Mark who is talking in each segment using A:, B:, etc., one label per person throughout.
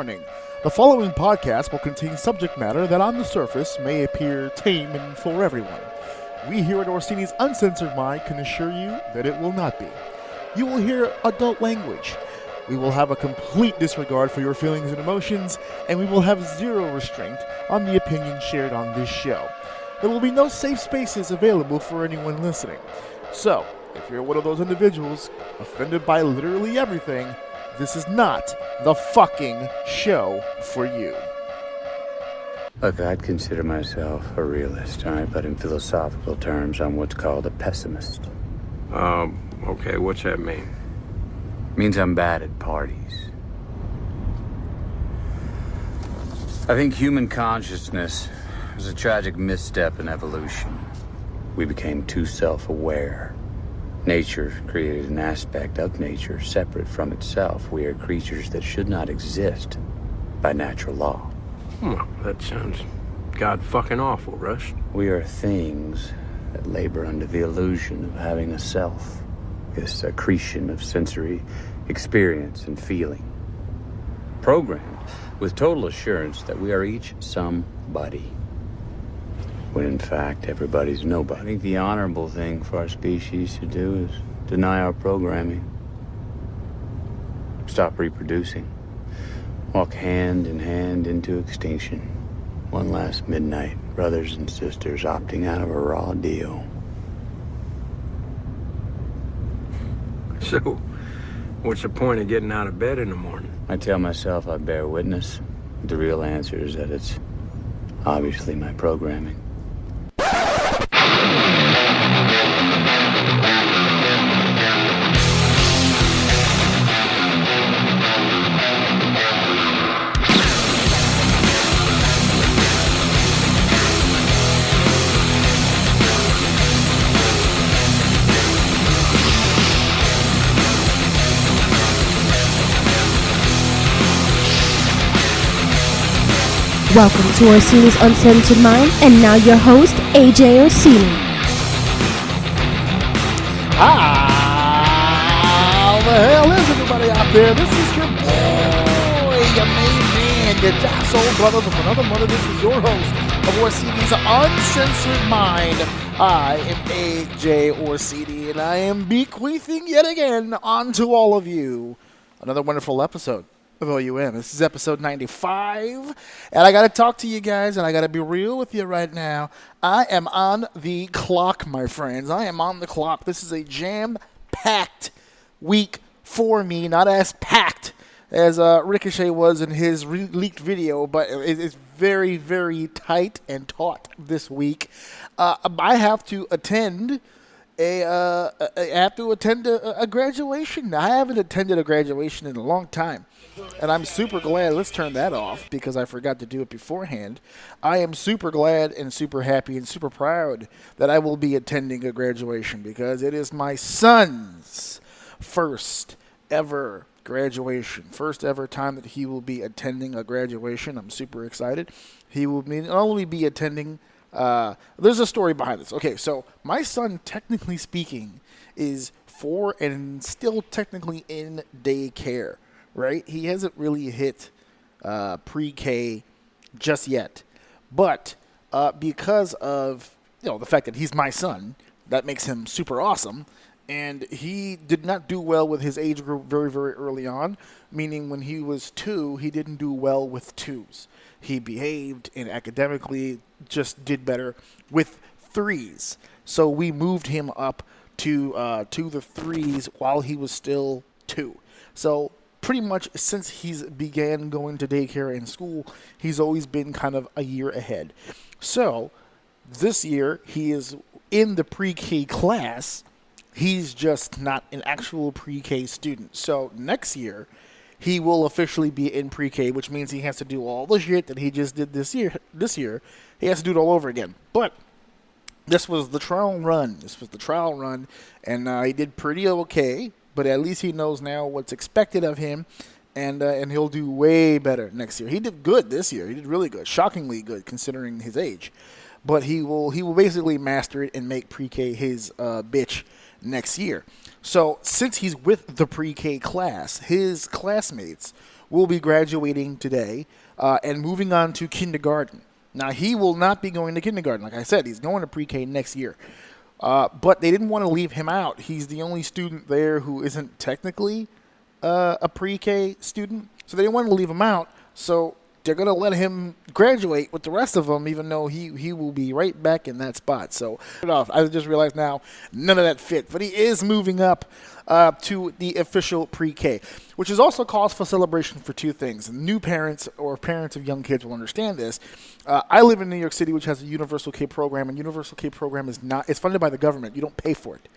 A: Warning. The following podcast will contain subject matter that on the surface may appear tame and for everyone. We here at Orsini's Uncensored Mind can assure you that it will not be. You will hear adult language. We will have a complete disregard for your feelings and emotions, and we will have zero restraint on the opinions shared on this show. There will be no safe spaces available for anyone listening. So, if you're one of those individuals offended by literally everything, this is not the fucking show for you.
B: Look, I'd consider myself a realist, all right? But in philosophical terms, I'm what's called a pessimist.
C: Okay, what's that mean?
B: Means I'm bad at parties. I think human consciousness was a tragic misstep in evolution. We became too self-aware. Nature created an aspect of nature separate from itself. We are creatures that should not exist by natural law.
C: Well, that sounds god-fucking awful, Rush.
B: We are things that labor under the illusion of having a self. This accretion of sensory experience and feeling. Programmed with total assurance that we are each somebody. When in fact, everybody's nobody. I think the honorable thing for our species to do is deny our programming. Stop reproducing. Walk hand in hand into extinction. One last midnight, brothers and sisters opting out of a raw deal.
C: So, what's the point of getting out of bed in the morning?
B: I tell myself I bear witness. The real answer is that it's obviously my programming.
D: Welcome to Orsini's Uncensored Mind, and now your host, AJ Orsini.
A: How the hell is everybody out there? This is your boy, your main man, your Jack Soul brother from another mother. This is your host of Orsini's Uncensored Mind. I am AJ Orsini, and I am bequeathing yet again onto all of you another wonderful episode of OUM. This is episode 95, and I got to talk to you guys, and I got to be real with you right now. I am on the clock, my friends. I am on the clock. This is a jam-packed week for me, not as packed as Ricochet was in his leaked video, but it's very, very tight and taut this week. I have to attend a graduation. I haven't attended a graduation in a long time. And I'm super glad. Let's turn that off because I forgot to do it beforehand. I am super glad and super happy and super proud that I will be attending a graduation because it is my son's first ever graduation. First ever time that he will be attending a graduation. I'm super excited. He will not only be attending. There's a story behind this. Okay, so my son, technically speaking, is 4 and still technically in daycare. Right? He hasn't really hit pre-K just yet. But because of the fact that he's my son, that makes him super awesome. And he did not do well with his age group very, very early on, meaning when he was 2, he didn't do well with 2s. He behaved and academically just did better with 3s. So we moved him up to the 3s while he was still 2. So pretty much since he's began going to daycare and school, he's always been kind of a year ahead. So this year he is in the pre-K class. He's just not an actual pre-K student. So next year he will officially be in pre-K, which means he has to do all the shit that he just did this year. He has to do it all over again. But this was the trial run. And he did pretty okay. But at least he knows now what's expected of him, and he'll do way better next year. He did good this year. He did really good, shockingly good considering his age. But he will basically master it and make pre-K his bitch next year. So since he's with the pre-K class, his classmates will be graduating today and moving on to kindergarten. Now, he will not be going to kindergarten. Like I said, he's going to pre-K next year. But they didn't want to leave him out. He's the only student there who isn't technically a pre-K student. So they didn't want to leave him out. So they're going to let him graduate with the rest of them, even though he will be right back in that spot. So I just realized now none of that fit. But he is moving up to the official pre-K, which is also cause for celebration for two things. New parents or parents of young kids will understand this. I live in New York City, which has a Universal K program, and Universal K program it's funded by the government. You don't pay for it.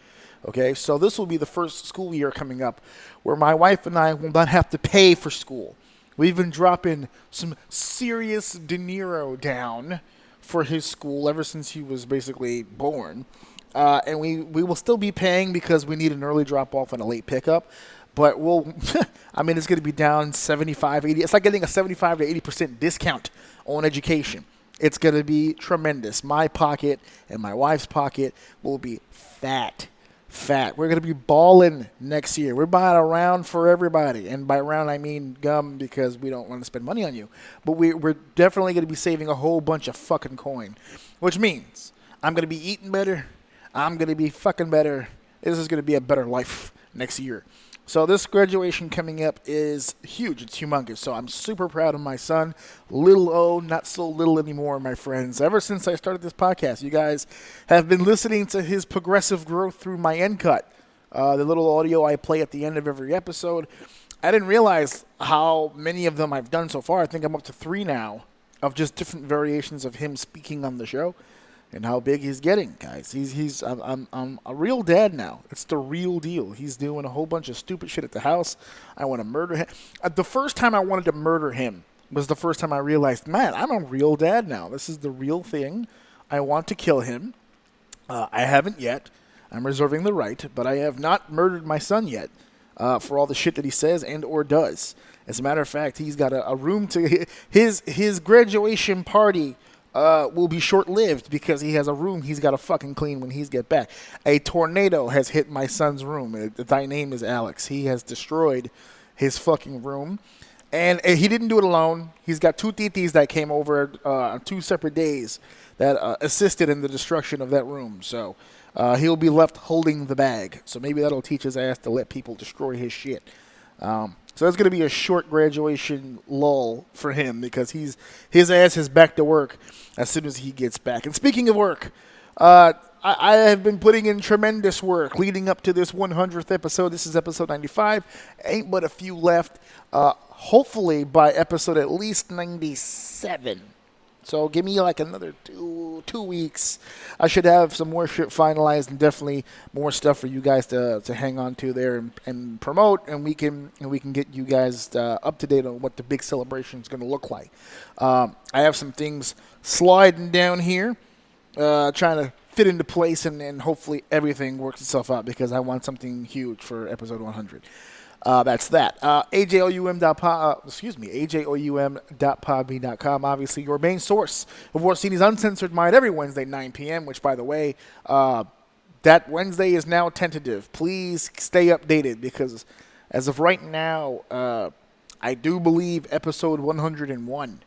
A: Okay, so this will be the first school year coming up where my wife and I will not have to pay for school. We've been dropping some serious De Niro down for his school ever since he was basically born. And we will still be paying because we need an early drop-off and a late pickup. But it's going to be down 75, 80. It's like getting a 75 to 80% discount on education. It's going to be tremendous. My pocket and my wife's pocket will be fat. We're going to be balling next year. We're buying a round for everybody. And by round, I mean gum because we don't want to spend money on you. But we're definitely going to be saving a whole bunch of fucking coin, which means I'm going to be eating better. I'm going to be fucking better. This is going to be a better life next year. So this graduation coming up is huge. It's humongous. So I'm super proud of my son. Little O, not so little anymore, my friends. Ever since I started this podcast, you guys have been listening to his progressive growth through my end cut. The little audio I play at the end of every episode. I didn't realize how many of them I've done so far. I think I'm up to 3 now of just different variations of him speaking on the show. And how big he's getting, guys. I'm a real dad now. It's the real deal. He's doing a whole bunch of stupid shit at the house. I want to murder him. The first time I wanted to murder him was the first time I realized, man, I'm a real dad now. This is the real thing. I want to kill him. I haven't yet. I'm reserving the right, but I have not murdered my son yet for all the shit that he says and or does. As a matter of fact, he's got a room to his graduation party. Will be short-lived because he has a room he's got to fucking clean when he's get back. A tornado has hit my son's room. Thy name is Alex. He has destroyed his fucking room. And he didn't do it alone. He's got 2 titis that came over on 2 separate days that assisted in the destruction of that room. So he'll be left holding the bag. So maybe that'll teach his ass to let people destroy his shit. So that's going to be a short graduation lull for him because his ass is back to work as soon as he gets back. And speaking of work, I have been putting in tremendous work leading up to this 100th episode. This is episode 95. Ain't but a few left. Hopefully by episode at least 97. So give me like another two weeks. I should have some more shit finalized and definitely more stuff for you guys to hang on to there and promote, and we can get you guys up to date on what the big celebration is going to look like. I have some things sliding down here, trying to fit into place, and hopefully everything works itself out because I want something huge for episode 100. That's that. AJOUM.podbean.com. Obviously, your main source of Orsini's Uncensored Mind every Wednesday, 9 p.m., which, by the way, that Wednesday is now tentative. Please stay updated because as of right now, I do believe episode 101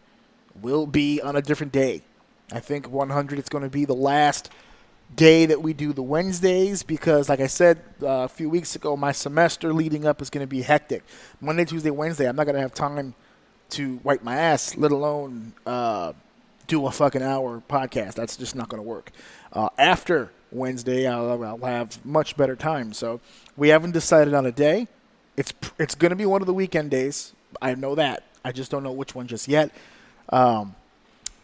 A: will be on a different day. I think 100 is going to be the last day that we do the Wednesdays because, like I said a few weeks ago, my semester leading up is going to be hectic. Monday, Tuesday, Wednesday, I'm not going to have time to wipe my ass, let alone do a fucking hour podcast. That's just not going to work. After Wednesday, I'll have much better time. So we haven't decided on a day. It's going to be one of the weekend days. I know that. I just don't know which one just yet.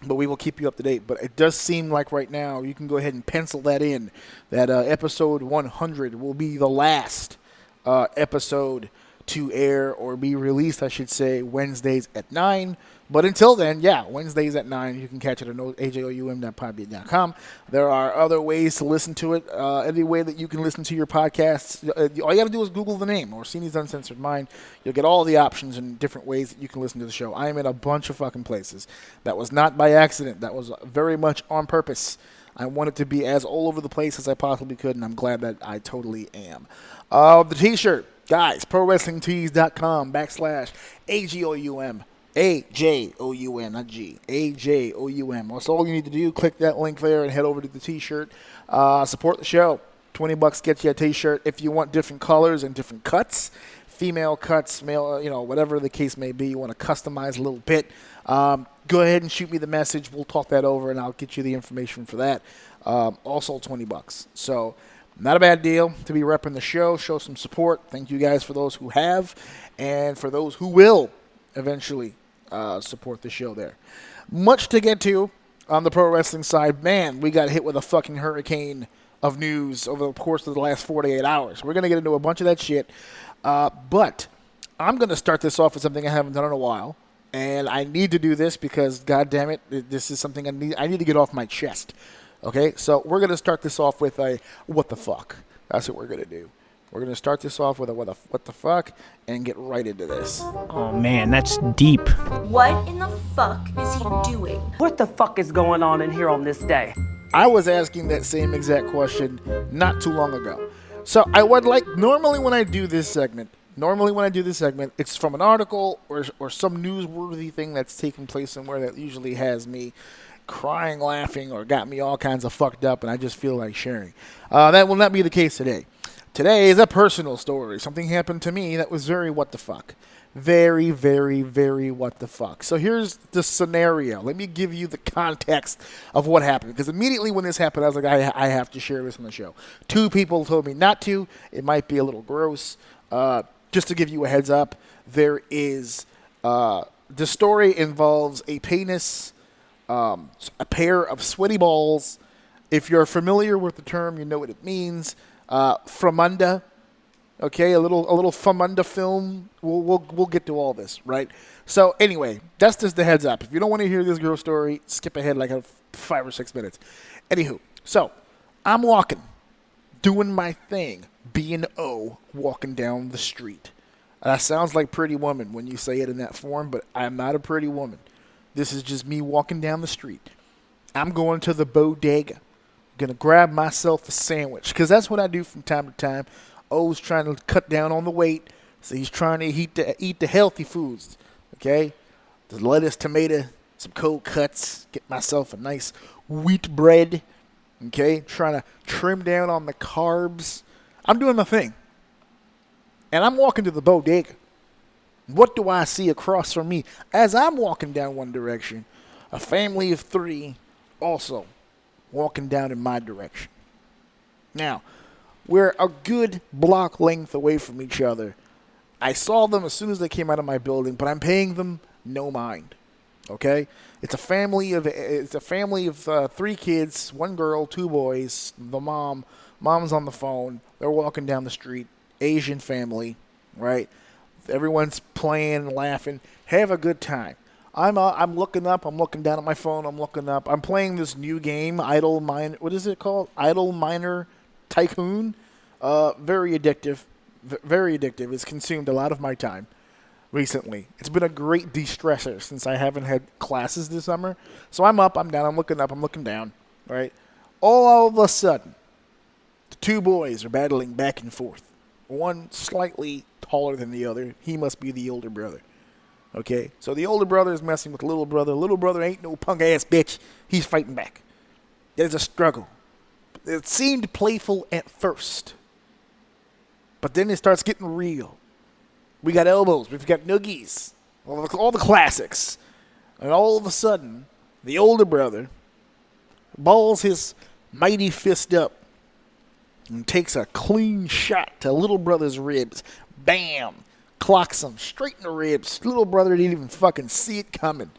A: But we will keep you up to date. But it does seem like right now you can go ahead and pencil that in, that episode 100 will be the last episode to air or be released, I should say, Wednesdays at 9. But until then, yeah, Wednesdays at 9. You can catch it at AJOUM.podbean.com. There are other ways to listen to it. Any way that you can listen to your podcasts, all you got to do is Google the name, Orsini's Uncensored Mind. You'll get all the options and different ways that you can listen to the show. I am in a bunch of fucking places. That was not by accident. That was very much on purpose. I wanted to be as all over the place as I possibly could, and I'm glad that I totally am. The t-shirt. Guys, ProWrestlingTees.com /AJOUM. AJOUM, not G. AJOUM. That's all you need to do. Click that link there and head over to the t-shirt. Support the show. $20 gets you a t-shirt. If you want different colors and different cuts, female cuts, male, whatever the case may be, you want to customize a little bit, go ahead and shoot me the message. We'll talk that over, and I'll get you the information for that. Also $20. So not a bad deal to be repping the show. Show some support. Thank you guys for those who have, and for those who will eventually support the show there. Much to get to on the pro wrestling side. Man, we got hit with a fucking hurricane of news over the course of the last 48 hours. We're going to get into a bunch of that shit. But I'm going to start this off with something I haven't done in a while. And I need to do this because, God damn it, this is something I need to get off my chest. Okay? So we're going to start this off with a what the fuck. That's what we're going to do. We're going to start this off with a what the fuck and get right into this.
E: Oh man, that's deep.
F: What in the fuck is he doing?
G: What the fuck is going on in here on this day?
A: I was asking that same exact question not too long ago. So I would like, normally when I do this segment, it's from an article or some newsworthy thing that's taken place somewhere that usually has me crying, laughing, or got me all kinds of fucked up, and I just feel like sharing. That will not be the case today. Today is a personal story. Something happened to me that was very what the fuck. Very, very, very what the fuck. So here's the scenario. Let me give you the context of what happened. Because immediately when this happened, I was like, I have to share this on the show. 2 people told me not to. It might be a little gross. Just to give you a heads up, there is, the story involves a penis, a pair of sweaty balls. If you're familiar with the term, you know what it means. Fromunda. Okay, a little Famunda film. We'll get to all this, right? So anyway, that's just the heads up. If you don't want to hear this girl story, skip ahead like 5 or 6 minutes. Anywho, so I'm walking, doing my thing, being walking down the street. That sounds like Pretty Woman when you say it in that form, but I'm not a pretty woman. This is just me walking down the street. I'm going to the bodega. Gonna grab myself a sandwich, because that's what I do from time to time. O's trying to cut down on the weight, so he's trying to eat the healthy foods, okay? The lettuce, tomato, some cold cuts, get myself a nice wheat bread, okay? Trying to trim down on the carbs. I'm doing my thing. And I'm walking to the bodega. What do I see across from me? As I'm walking down one direction, a family of 3 also walking down in my direction. Now, we're a good block length away from each other. I saw them as soon as they came out of my building, but I'm paying them no mind. Okay? It's a family of 3 kids, 1 girl, 2 boys. The mom's on the phone. They're walking down the street. Asian family, right? Everyone's playing, laughing, have a good time. I'm looking up. I'm looking down at my phone. I'm looking up. I'm playing this new game, Idle Miner. What is it called? Idle Miner Tycoon. Very addictive. Very addictive. It's consumed a lot of my time recently. It's been a great de-stressor since I haven't had classes this summer. So I'm up. I'm down. I'm looking up. I'm looking down. Right? All of a sudden, the 2 boys are battling back and forth. One slightly taller than the other. He must be the older brother. Okay, so the older brother is messing with the little brother. Little brother ain't no punk-ass bitch. He's fighting back. There's a struggle. It seemed playful at first, but then it starts getting real. We got elbows. We've got noogies. All the classics. And all of a sudden, the older brother balls his mighty fist up and takes a clean shot to little brother's ribs. Bam! Clocks him straight in the ribs. Little brother didn't even fucking see it coming.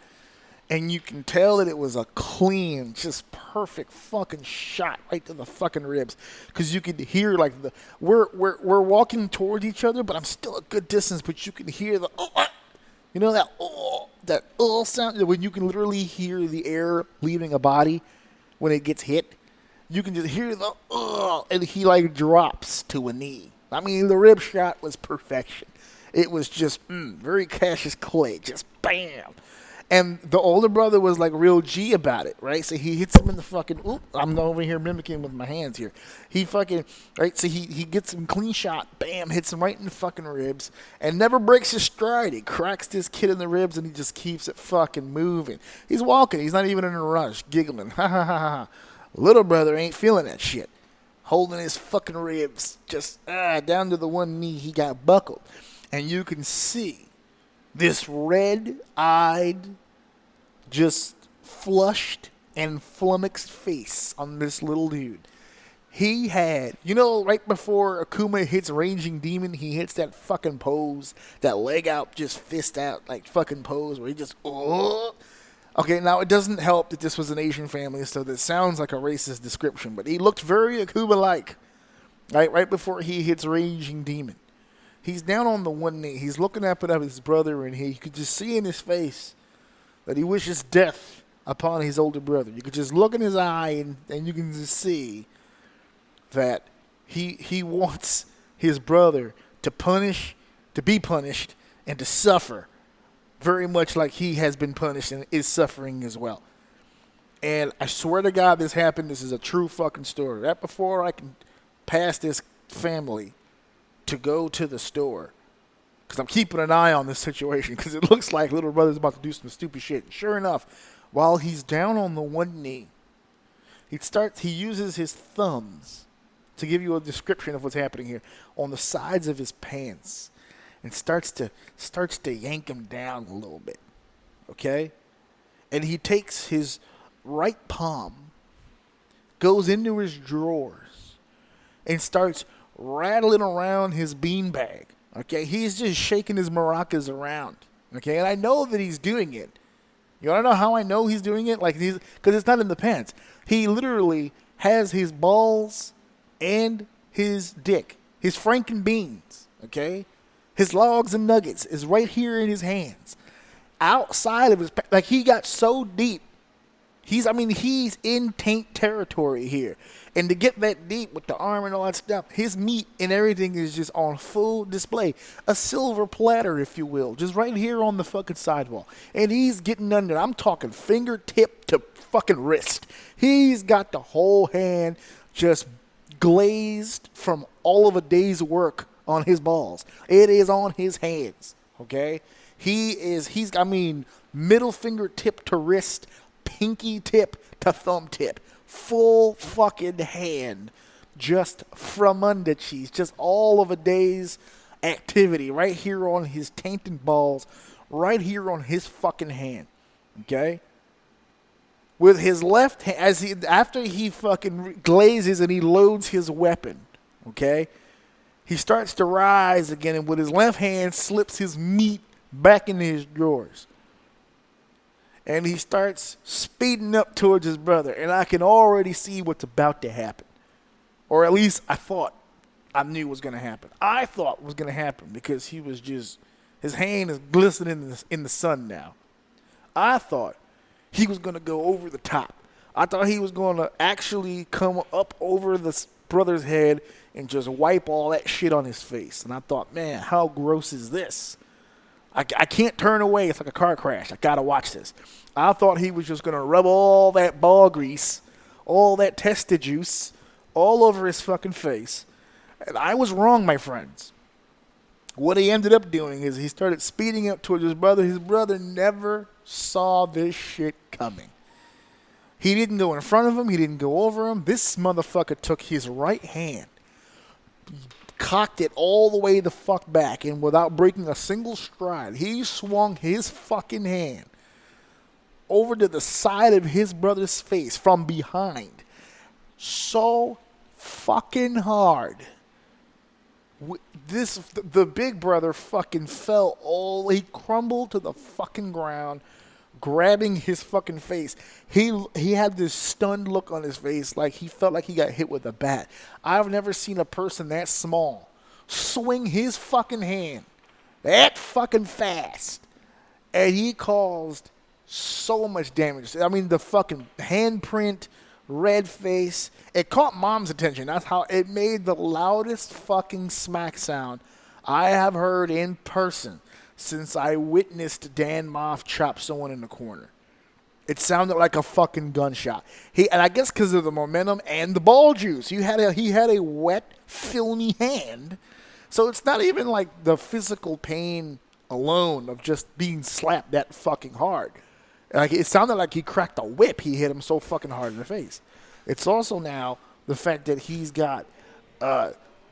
A: And you can tell that it was a clean, just perfect fucking shot right to the fucking ribs. Because you could hear like we're walking towards each other, but I'm still a good distance. But you can hear the you know that sound when you can literally hear the air leaving a body when it gets hit. You can just hear the and he like drops to a knee. I mean, the rib shot was perfection. It was just very Cassius Clay, just bam. And the older brother was like real G about it, right? So he hits him in the fucking. Oop, I'm over here mimicking with my hands here. He fucking right. So he gets him clean shot. Bam, hits him right in the fucking ribs, and never breaks his stride. He cracks this kid in the ribs, and he just keeps it fucking moving. He's walking. He's not even in a rush, giggling. Ha ha ha ha. Little brother ain't feeling that shit. Holding his fucking ribs just down to the one knee. He got buckled, and you can see this red-eyed, just flushed and flummoxed face on this little dude. He had, right before Akuma hits Raging Demon, he hits that fucking pose, that leg out, just fist out, like fucking pose where he just, Okay, now it doesn't help that this was an Asian family, so that sounds like a racist description, but he looked very Akuma-like, right before he hits Raging Demon. He's down on the one knee. He's looking up at his brother, and you could just see in his face that he wishes death upon his older brother. You could just look in his eye, and you can just see that he wants his brother to be punished, and to suffer very much like he has been punished and is suffering as well. And I swear to God this happened. This is a true fucking story. Right before I can pass this family to go to the store, because I'm keeping an eye on this situation, because it looks like little brother's about to do some stupid shit. Sure enough, while he's down on the one knee, he uses his thumbs to give you a description of what's happening here on the sides of his pants, and starts to yank him down a little bit. Okay? And he takes his right palm, goes into his drawers, and starts rattling around his beanbag. Okay, he's just shaking his maracas around. Okay, and I know that he's doing it. You want to know how I know he's doing it? Because it's not in the pants. He literally has his balls and his dick, his franken beans. Okay, his logs and nuggets is right here in his hands, outside of his. Like, he got so deep. He's in taint territory here. And to get that deep with the arm and all that stuff, his meat and everything is just on full display. A silver platter, if you will, just right here on the fucking sidewall. And he's getting under, I'm talking fingertip to fucking wrist. He's got the whole hand just glazed from all of a day's work on his balls. It is on his hands, okay? Middle fingertip to wrist, pinky tip to thumb tip, full fucking hand, just from under cheese, just all of a day's activity right here on his tainted balls, right here on his fucking hand, okay? With his left hand, after he fucking glazes and he loads his weapon, okay, he starts to rise again, and with his left hand slips his meat back into his drawers. And he starts speeding up towards his brother. And I can already see what's about to happen. Or at least I thought I knew was going to happen. I thought was going to happen because he was just, his hand is glistening in the sun now. I thought he was going to go over the top. I thought he was going to actually come up over the brother's head and just wipe all that shit on his face. And I thought, man, how gross is this? I can't turn away. It's like a car crash. I got to watch this. I thought he was just going to rub all that ball grease, all that testa juice, all over his fucking face. And I was wrong, my friends. What he ended up doing is he started speeding up towards his brother. His brother never saw this shit coming. He didn't go in front of him. He didn't go over him. This motherfucker took his right hand, cocked it all the way the fuck back, and without breaking a single stride, he swung his fucking hand over to the side of his brother's face from behind so fucking hard. The big brother fucking fell he crumbled to the fucking ground, grabbing his fucking face. He had this stunned look on his face, like he felt like he got hit with a bat. I've never seen a person that small swing his fucking hand that fucking fast, and he caused so much damage. I mean, the fucking handprint, red face, it caught Mom's attention. That's how it made the loudest fucking smack sound I have heard in person since I witnessed Dan Moff chop someone in the corner. It sounded like a fucking gunshot. And I guess because of the momentum and the ball juice, he had a wet, filmy hand. So it's not even like the physical pain alone of just being slapped that fucking hard. Like, it sounded like he cracked a whip. He hit him so fucking hard in the face. It's also now the fact that he's got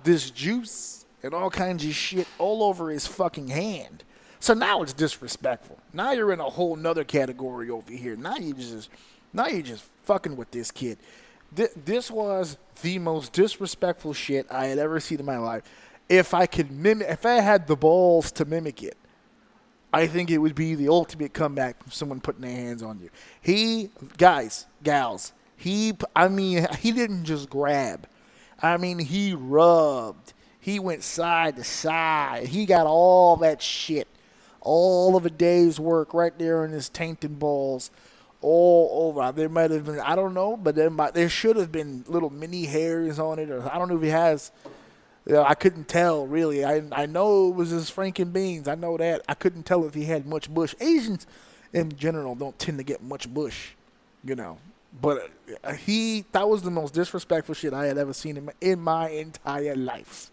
A: this juice and all kinds of shit all over his fucking hand. So now it's disrespectful. Now you're in a whole nother category over here. Now you're just fucking with this kid. This was the most disrespectful shit I had ever seen in my life. If I had the balls to mimic it, I think it would be the ultimate comeback from someone putting their hands on you. Gals, he didn't just grab. I mean, he rubbed. He went side to side. He got all that shit. All of a day's work right there in his tainted balls all over. There might have been, I don't know, but there should have been little mini hairs on it. Or I don't know if he has. I couldn't tell, really. I know it was his Franken beans. I know that. I couldn't tell if he had much bush. Asians, in general, don't tend to get much bush, you know. But that was the most disrespectful shit I had ever seen in my entire life.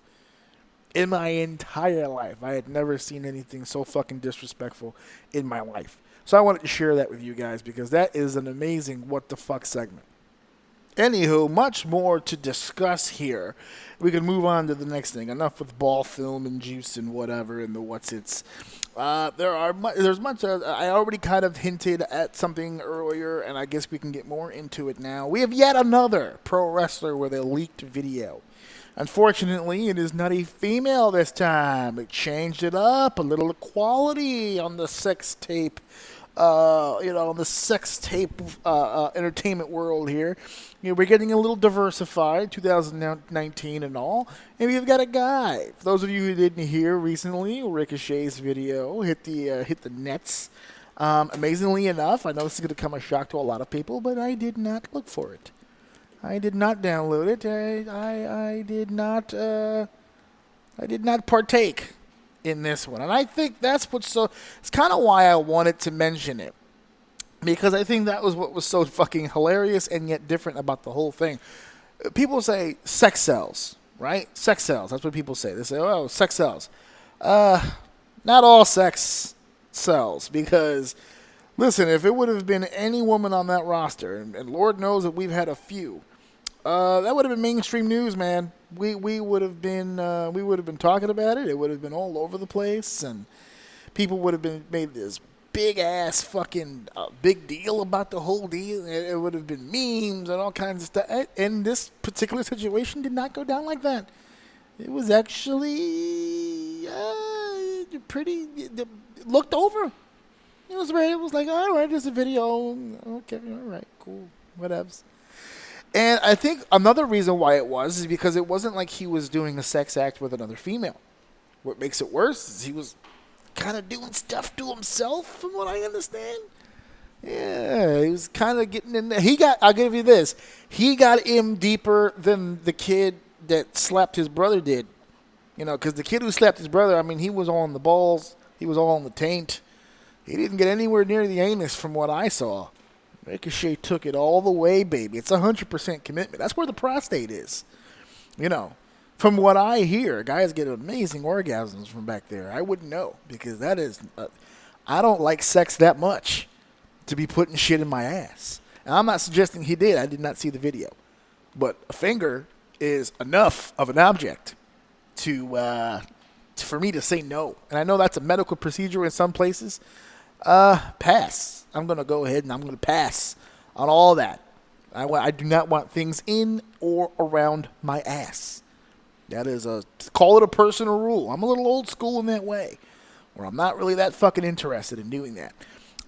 A: In my entire life. I had never seen anything so fucking disrespectful in my life. So I wanted to share that with you guys because that is an amazing what the fuck segment. Anywho, much more to discuss here. We can move on to the next thing. Enough with ball film and juice and whatever and the what's-its. There's much. I already kind of hinted at something earlier, and I guess we can get more into it now. We have yet another pro wrestler with a leaked video. Unfortunately, it is not a female this time. It changed it up, a little equality on the sex tape. On the sex tape entertainment world here. We're getting a little diversified, 2019 and all. And we've got a guy. For those of you who didn't hear recently, Ricochet's video hit the nets. Amazingly enough, I know this is going to come as a shock to a lot of people, but I did not look for it. I did not download it. I did not partake in this one. And I think it's kind of why I wanted to mention it. Because I think that was what was so fucking hilarious and yet different about the whole thing. People say sex sells, right? Sex sells. That's what people say. They say, oh, sex sells. Not all sex sells. Because, listen, if it would have been any woman on that roster, and Lord knows that we've had a few, that would have been mainstream news, man. We would have been talking about it. It would have been all over the place, and people would have been made this big ass fucking big deal about the whole deal. It would have been memes and all kinds of stuff. And this particular situation did not go down like that. It was actually pretty looked over. It was like, all right, there's a video. Okay, all right, cool, whatevs. And I think another reason why it was is because it wasn't like he was doing a sex act with another female. What makes it worse is he was kind of doing stuff to himself, from what I understand. Yeah, he was kind of getting in there. I'll give you this. He got in deeper than the kid that slapped his brother did. Because the kid who slapped his brother, I mean, he was all on the balls. He was all on the taint. He didn't get anywhere near the anus from what I saw. Ricochet took it all the way, baby. It's 100% commitment. That's where the prostate is. From what I hear, guys get amazing orgasms from back there. I wouldn't know because that is, I don't like sex that much to be putting shit in my ass. And I'm not suggesting he did. I did not see the video. But a finger is enough of an object for me to say no. And I know that's a medical procedure in some places. Pass. I'm going to go ahead and I'm going to pass on all that. I do not want things in or around my ass. That is call it a personal rule. I'm a little old school in that way, where I'm not really that fucking interested in doing that.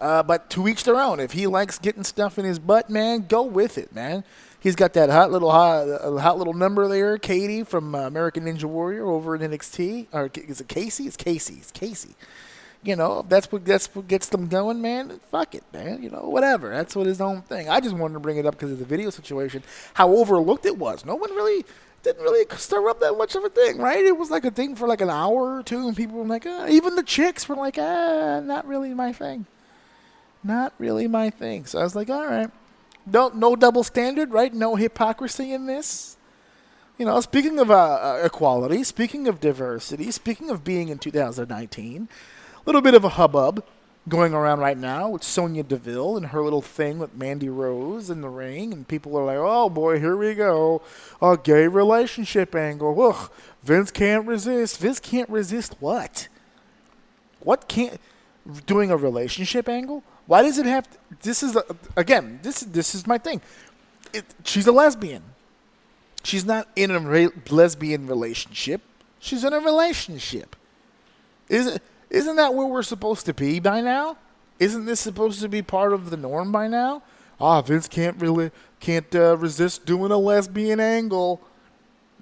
A: But to each their own. If he likes getting stuff in his butt, man, go with it, man. He's got that hot little number there, Katie from American Ninja Warrior over in NXT. Or is it Casey? It's Casey. It's Casey. If that's what gets them going, man, fuck it, man. Whatever. That's what his own thing. I just wanted to bring it up because of the video situation, how overlooked it was. No one really didn't really stir up that much of a thing, right? It was like a thing for like an hour or two, and people were like, even the chicks were like, not really my thing. Not really my thing. So I was like, all right. No double standard, right? No hypocrisy in this. You know, speaking of equality, speaking of diversity, speaking of being in 2019, a little bit of a hubbub going around right now with Sonya Deville and her little thing with Mandy Rose in the ring, and people are like, oh boy, here we go, a gay relationship angle. Ugh, Vince can't resist. Vince can't resist what? What can't? Doing a relationship angle? Why does it have to? This is, this is my thing. She's a lesbian. She's not in a lesbian relationship. She's in a relationship. Isn't that where we're supposed to be by now? Isn't this supposed to be part of the norm by now? Vince can't resist doing a lesbian angle.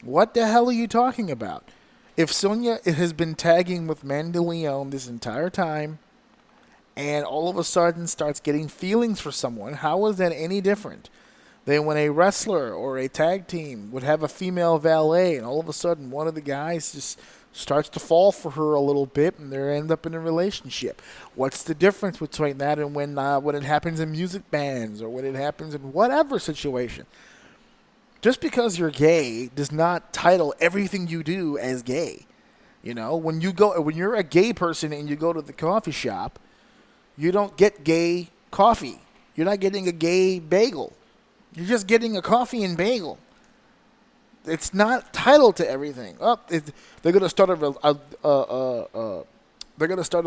A: What the hell are you talking about? If Sonya has been tagging with Mandy Leon this entire time, and all of a sudden starts getting feelings for someone, how is that any different than when a wrestler or a tag team would have a female valet, and all of a sudden one of the guys just starts to fall for her a little bit, and they end up in a relationship? What's the difference between that and when it happens in music bands or when it happens in whatever situation? Just because you're gay does not title everything you do as gay. You know, when you're a gay person and you go to the coffee shop, you don't get gay coffee. You're not getting a gay bagel. You're just getting a coffee and bagel. It's not titled to everything. They're gonna start a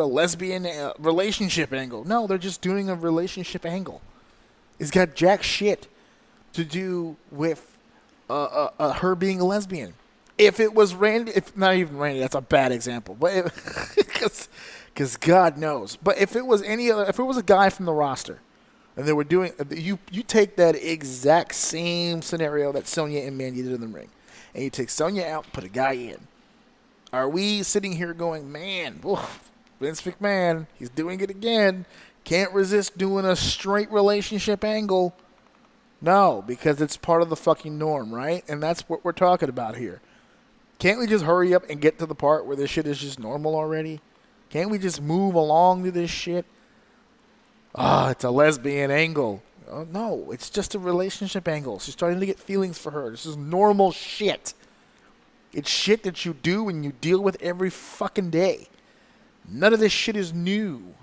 A: lesbian relationship angle. No, they're just doing a relationship angle. It's got jack shit to do with her being a lesbian. If it was Randy, if not even Randy, that's a bad example. But because God knows. But if it was if it was a guy from the roster, and they were doing, you take that exact same scenario that Sonya and Mandy did in the ring, and you take Sonya out, put a guy in. Are we sitting here going, man, Vince McMahon, he's doing it again. Can't resist doing a straight relationship angle. No, because it's part of the fucking norm, right? And that's what we're talking about here. Can't we just hurry up and get to the part where this shit is just normal already? Can't we just move along to this shit? It's a lesbian angle. Oh, no, it's just a relationship angle. She's starting to get feelings for her. This is normal shit. It's shit that you do and you deal with every fucking day. None of this shit is new.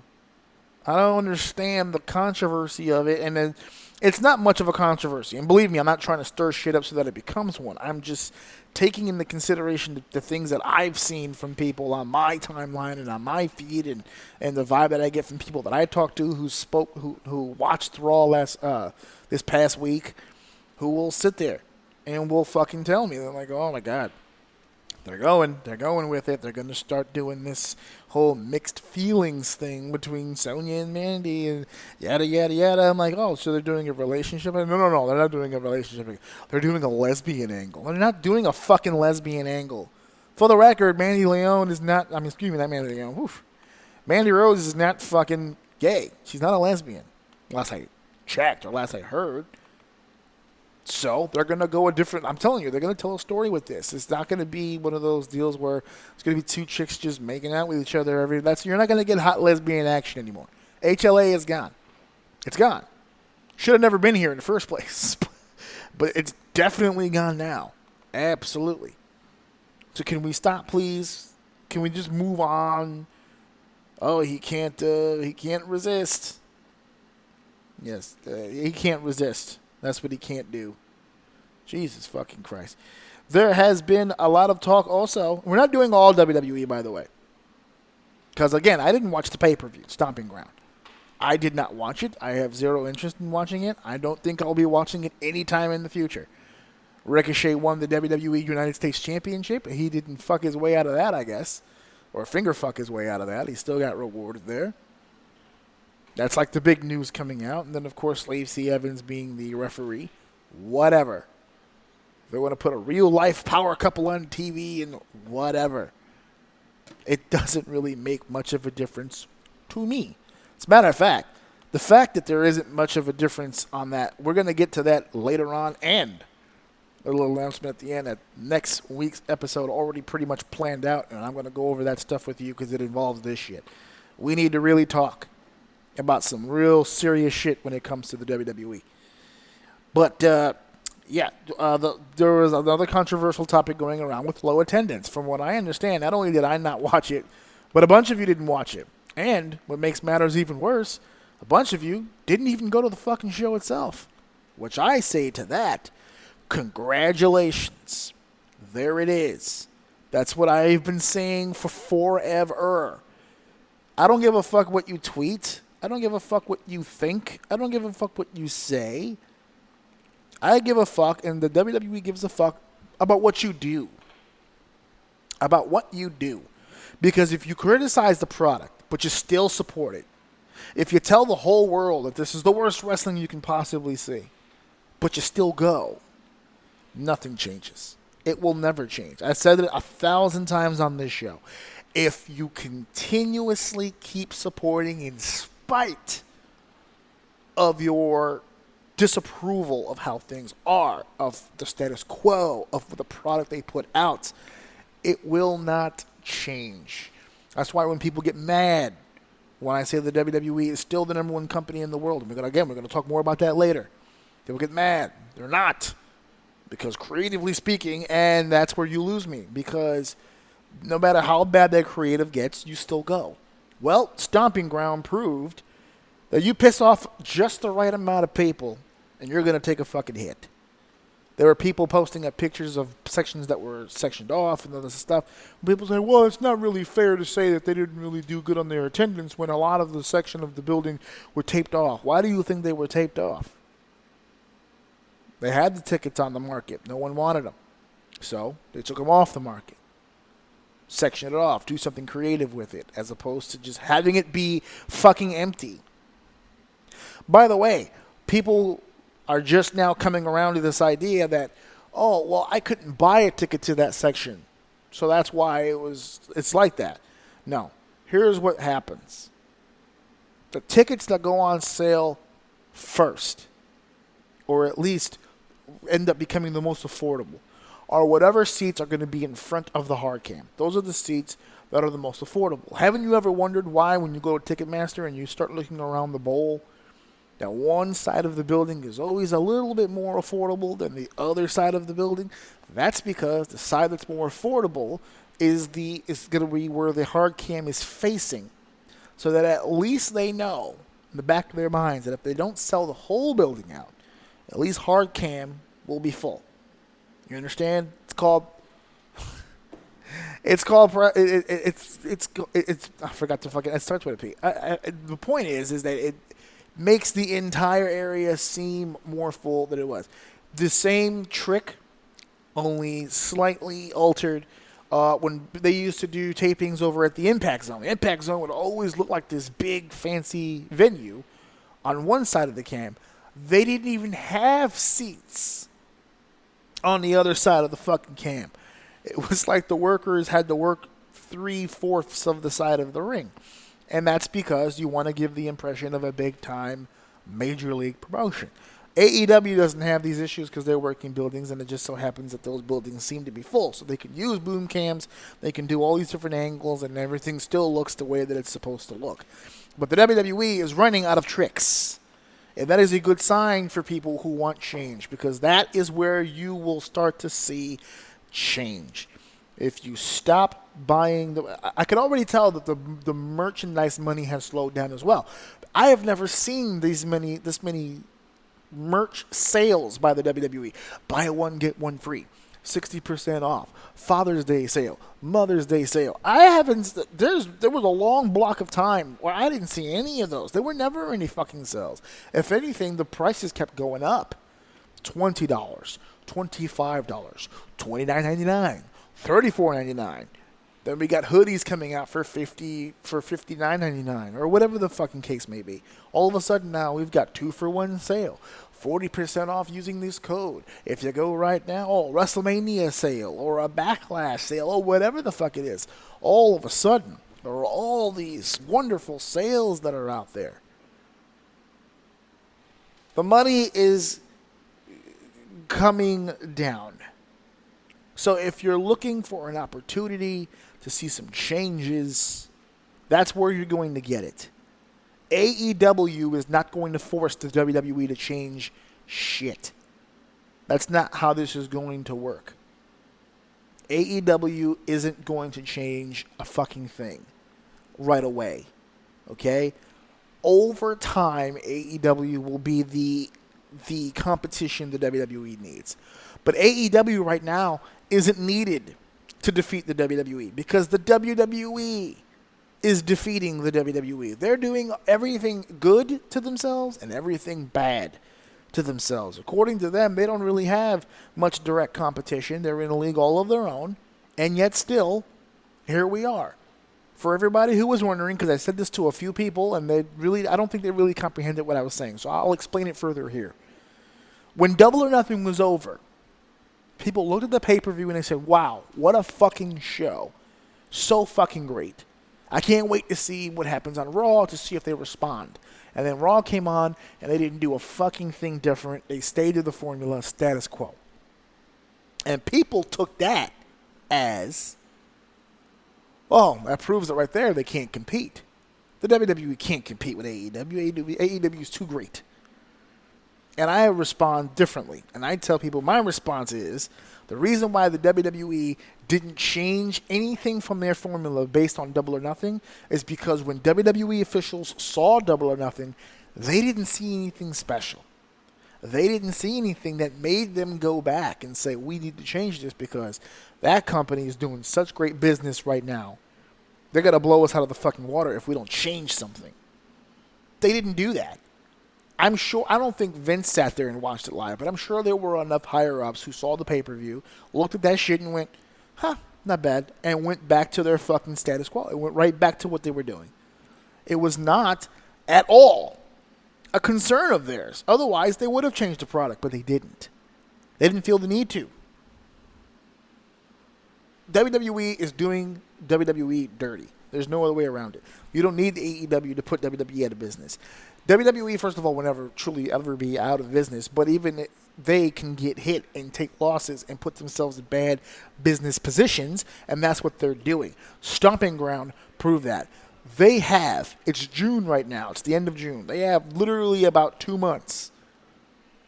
A: I don't understand the controversy of it. And then it's not much of a controversy. And believe me, I'm not trying to stir shit up so that it becomes one. I'm just taking into consideration the things that I've seen from people on my timeline and on my feed, and the vibe that I get from people that I talk to who watched Raw this past week, who will sit there and will fucking tell me. They're like, oh my God. They're going with it. They're going to start doing this whole mixed feelings thing between Sonya and Mandy and yada, yada, yada. I'm like, oh, so they're doing a relationship? No, they're not doing a relationship. They're doing a lesbian angle. They're not doing a fucking lesbian angle. For the record, Mandy Leon is not, not Mandy Leon. Oof. Mandy Rose is not fucking gay. She's not a lesbian. Last I checked or last I heard. So they're going to go a different, I'm telling you, they're going to tell a story with this. It's not going to be one of those deals where it's going to be two chicks just making out with each other. You're not going to get hot lesbian action anymore. HLA is gone. It's gone. Should have never been here in the first place. But it's definitely gone now. Absolutely. So can we stop, please? Can we just move on? Oh, he can't resist. Yes, he can't resist. That's what he can't do. Jesus fucking Christ. There has been a lot of talk also. We're not doing all WWE, by the way. Because, again, I didn't watch the pay-per-view, Stomping Ground. I did not watch it. I have zero interest in watching it. I don't think I'll be watching it anytime in the future. Ricochet won the WWE United States Championship. He didn't fuck his way out of that, I guess. Or finger fuck his way out of that. He still got rewarded there. That's like the big news coming out. And then, of course, Lacey Evans being the referee. Whatever. They want to put a real-life power couple on TV and whatever. It doesn't really make much of a difference to me. As a matter of fact, the fact that there isn't much of a difference on that, we're going to get to that later on. And a little announcement at the end that next week's episode already pretty much planned out, and I'm going to go over that stuff with you because it involves this shit. We need to really talk about some real serious shit when it comes to the WWE. But, there was another controversial topic going around with low attendance. From what I understand, not only did I not watch it, but a bunch of you didn't watch it. And what makes matters even worse, a bunch of you didn't even go to the fucking show itself. Which I say to that, congratulations. There it is. That's what I've been saying for forever. I don't give a fuck what you tweet. I don't give a fuck what you think. I don't give a fuck what you say. I give a fuck, and the WWE gives a fuck about what you do. About what you do. Because if you criticize the product, but you still support it, if you tell the whole world that this is the worst wrestling you can possibly see, but you still go, nothing changes. It will never change. I said it 1,000 times on this show. If you continuously keep supporting in spite of your disapproval of how things are, of the status quo, of the product they put out, it will not change. That's why when people get mad when I say the WWE is still the number one company in the world, and we're going to talk more about that later. They will get mad. They're not. Because creatively speaking, and that's where you lose me, because no matter how bad that creative gets, you still go. Well, Stomping Ground proved that you piss off just the right amount of people, and you're going to take a fucking hit. There were people posting up pictures of sections that were sectioned off and other stuff. People say, well, it's not really fair to say that they didn't really do good on their attendance when a lot of the section of the building were taped off. Why do you think they were taped off? They had the tickets on the market. No one wanted them. So they took them off the market. Section it off. Do something creative with it as opposed to just having it be fucking empty. By the way, people are just now coming around to this idea that, oh, well, I couldn't buy a ticket to that section, so that's why it's like that. No. Here's what happens. The tickets that go on sale first, or at least end up becoming the most affordable, are whatever seats are going to be in front of the hard cam. Those are the seats that are the most affordable. Haven't you ever wondered why when you go to Ticketmaster and you start looking around the bowl, that one side of the building is always a little bit more affordable than the other side of the building? That's because the side that's more affordable is going to be where the hard cam is facing, so that at least they know in the back of their minds that if they don't sell the whole building out, at least hard cam will be full. You understand? It's called. I forgot to fucking. It starts with a P. The point is that it makes the entire area seem more full than it was. The same trick, only slightly altered. When they used to do tapings over at the Impact Zone. The Impact Zone would always look like this big, fancy venue on one side of the cam. They didn't even have seats on the other side of the fucking cam. It was like the workers had to work 3/4 of the side of the ring. And that's because you want to give the impression of a big-time major league promotion. AEW doesn't have these issues because they're working buildings, and it just so happens that those buildings seem to be full. So they can use boom cams, they can do all these different angles, and everything still looks the way that it's supposed to look. But the WWE is running out of tricks. And that is a good sign for people who want change, because that is where you will start to see change. If you stop buying I can already tell that the merchandise money has slowed down as well. I have never seen this many merch sales by the WWE. Buy one, get one free. 60% off. Father's Day sale. Mother's Day sale. There was a long block of time where I didn't see any of those. There were never any fucking sales. If anything, the prices kept going up. $20, $25, $29.99, $34.99. Then we got hoodies coming out for $59.99 or whatever the fucking case may be. All of a sudden now we've got 2-for-1 sale. 40% off using this code. If you go right now, WrestleMania sale or a Backlash sale or whatever the fuck it is. All of a sudden, there are all these wonderful sales that are out there. The money is coming down. So if you're looking for an opportunity to see some changes, that's where you're going to get it. AEW is not going to force the WWE to change shit. That's not how this is going to work. AEW isn't going to change a fucking thing right away. Okay? Over time, AEW will be the competition the WWE needs. But AEW right now isn't needed to defeat the WWE because the WWE is defeating the WWE. They're doing everything good to themselves and everything bad to themselves. According to them, they don't really have much direct competition. They're in a league all of their own, and yet still, here we are. For everybody who was wondering, because I said this to a few people, and I don't think they really comprehended what I was saying, so I'll explain it further here. When Double or Nothing was over, people looked at the pay-per-view and they said, wow, what a fucking show. So fucking great. I can't wait to see what happens on Raw to see if they respond. And then Raw came on, and they didn't do a fucking thing different. They stayed to the formula status quo. And people took that as, oh, that proves it right there. They can't compete. The WWE can't compete with AEW. AEW is too great. And I respond differently. And I tell people my response is, the reason why the WWE didn't change anything from their formula based on Double or Nothing is because when WWE officials saw Double or Nothing, they didn't see anything special. They didn't see anything that made them go back and say, we need to change this because that company is doing such great business right now. They're going to blow us out of the fucking water if we don't change something. They didn't do that. I'm sure, I don't think Vince sat there and watched it live, but I'm sure there were enough higher-ups who saw the pay-per-view, looked at that shit and went, huh, not bad, and went back to their fucking status quo. It went right back to what they were doing. It was not at all a concern of theirs. Otherwise, they would have changed the product, but they didn't. They didn't feel the need to. WWE is doing WWE dirty. There's no other way around it. You don't need the AEW to put WWE out of business. WWE, first of all, will never truly ever be out of business, but even they can get hit and take losses and put themselves in bad business positions, and that's what they're doing. Stomping Ground proved that. They have, it's June right now, it's the end of June, they have literally about 2 months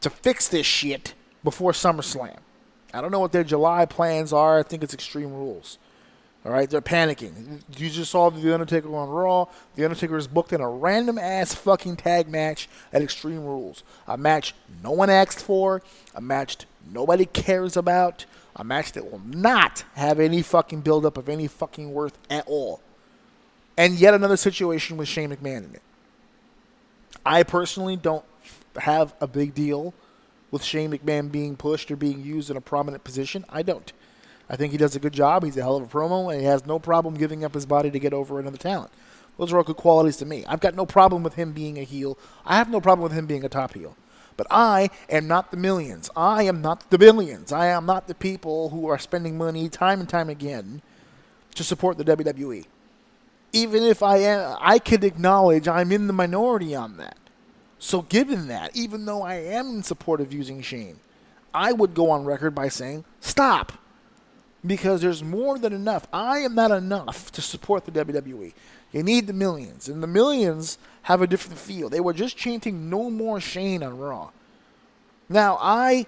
A: to fix this shit before SummerSlam. I don't know what their July plans are. I think it's Extreme Rules. All right, they're panicking. You just saw The Undertaker on Raw. The Undertaker is booked in a random-ass fucking tag match at Extreme Rules. A match no one asked for. A match nobody cares about. A match that will not have any fucking build-up of any fucking worth at all. And yet another situation with Shane McMahon in it. I personally don't have a big deal with Shane McMahon being pushed or being used in a prominent position. I don't. I think he does a good job. He's a hell of a promo, and he has no problem giving up his body to get over another talent. Those are all good qualities to me. I've got no problem with him being a heel. I have no problem with him being a top heel. But I am not the millions. I am not the billions. I am not the people who are spending money time and time again to support the WWE. Even if I am, I could acknowledge I'm in the minority on that. So given that, even though I am in support of using Shane, I would go on record by saying, stop. Because there's more than enough. I am not enough to support the WWE. You need the millions. And the millions have a different feel. They were just chanting no more Shane on Raw. Now, I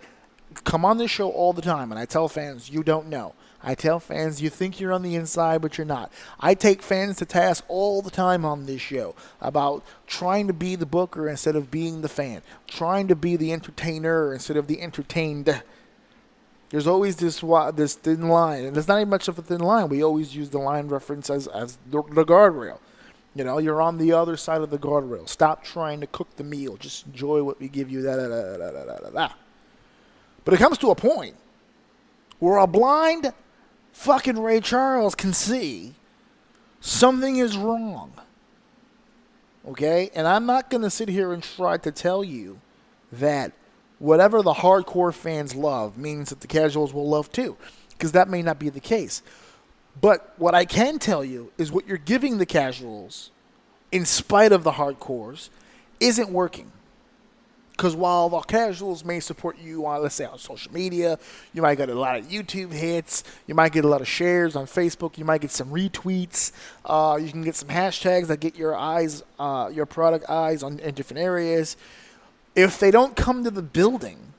A: come on this show all the time, and I tell fans, you don't know. I tell fans, you think you're on the inside, but you're not. I take fans to task all the time on this show about trying to be the booker instead of being the fan. Trying to be the entertainer instead of the entertained. There's always this thin line, and there's not even much of a thin line. We always use the line reference as the guardrail. You know, you're on the other side of the guardrail. Stop trying to cook the meal. Just enjoy what we give you. But it comes to a point where a blind fucking Ray Charles can see something is wrong. Okay? And I'm not going to sit here and try to tell you that whatever the hardcore fans love means that the casuals will love too, because that may not be the case. But what I can tell you is what you're giving the casuals, in spite of the hardcores, isn't working. Because while the casuals may support you on, let's say, on social media, you might get a lot of YouTube hits, you might get a lot of shares on Facebook, you might get some retweets, you can get some hashtags that get your eyes, your product eyes in different areas. If they don't come to the building,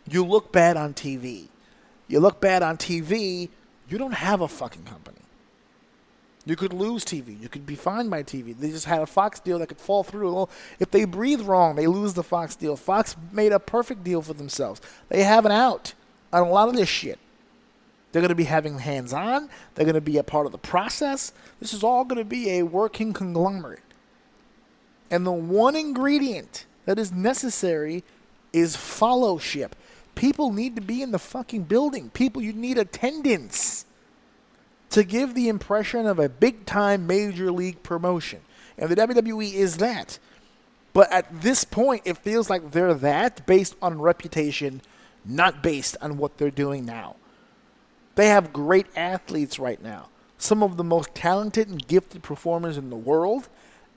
A: you look bad on TV. You look bad on TV, you don't have a fucking company. You could lose TV. You could be fined by TV. They just had a Fox deal that could fall through. Well, if they breathe wrong, they lose the Fox deal. Fox made a perfect deal for themselves. They have an out on a lot of this shit. They're going to be having hands-on. They're going to be a part of the process. This is all going to be a working conglomerate. And the one ingredient that is necessary is fellowship. People need to be in the fucking building. People, you need attendance to give the impression of a big-time major league promotion. And the WWE is that. But at this point, it feels like they're that based on reputation, not based on what they're doing now. They have great athletes right now. Some of the most talented and gifted performers in the world,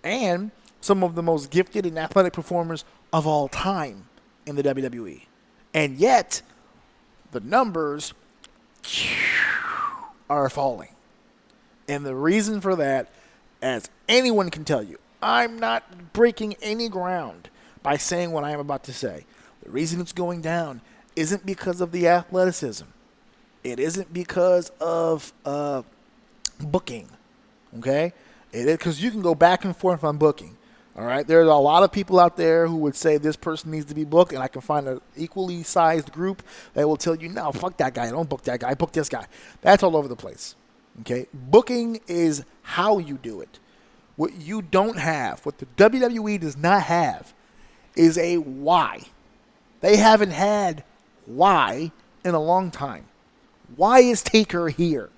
A: and some of the most gifted and athletic performers of all time in the WWE. And yet, the numbers are falling. And the reason for that, as anyone can tell you, I'm not breaking any ground by saying what I am about to say. The reason it's going down isn't because of the athleticism. It isn't because of booking. Okay? It is because you can go back and forth on booking. All right? There's a lot of people out there who would say this person needs to be booked, and I can find an equally sized group that will tell you, no, fuck that guy. Don't book that guy. Book this guy. That's all over the place. Okay? Booking is how you do it. What you don't have, what the WWE does not have, is a why. They haven't had why in a long time. Why is Taker here?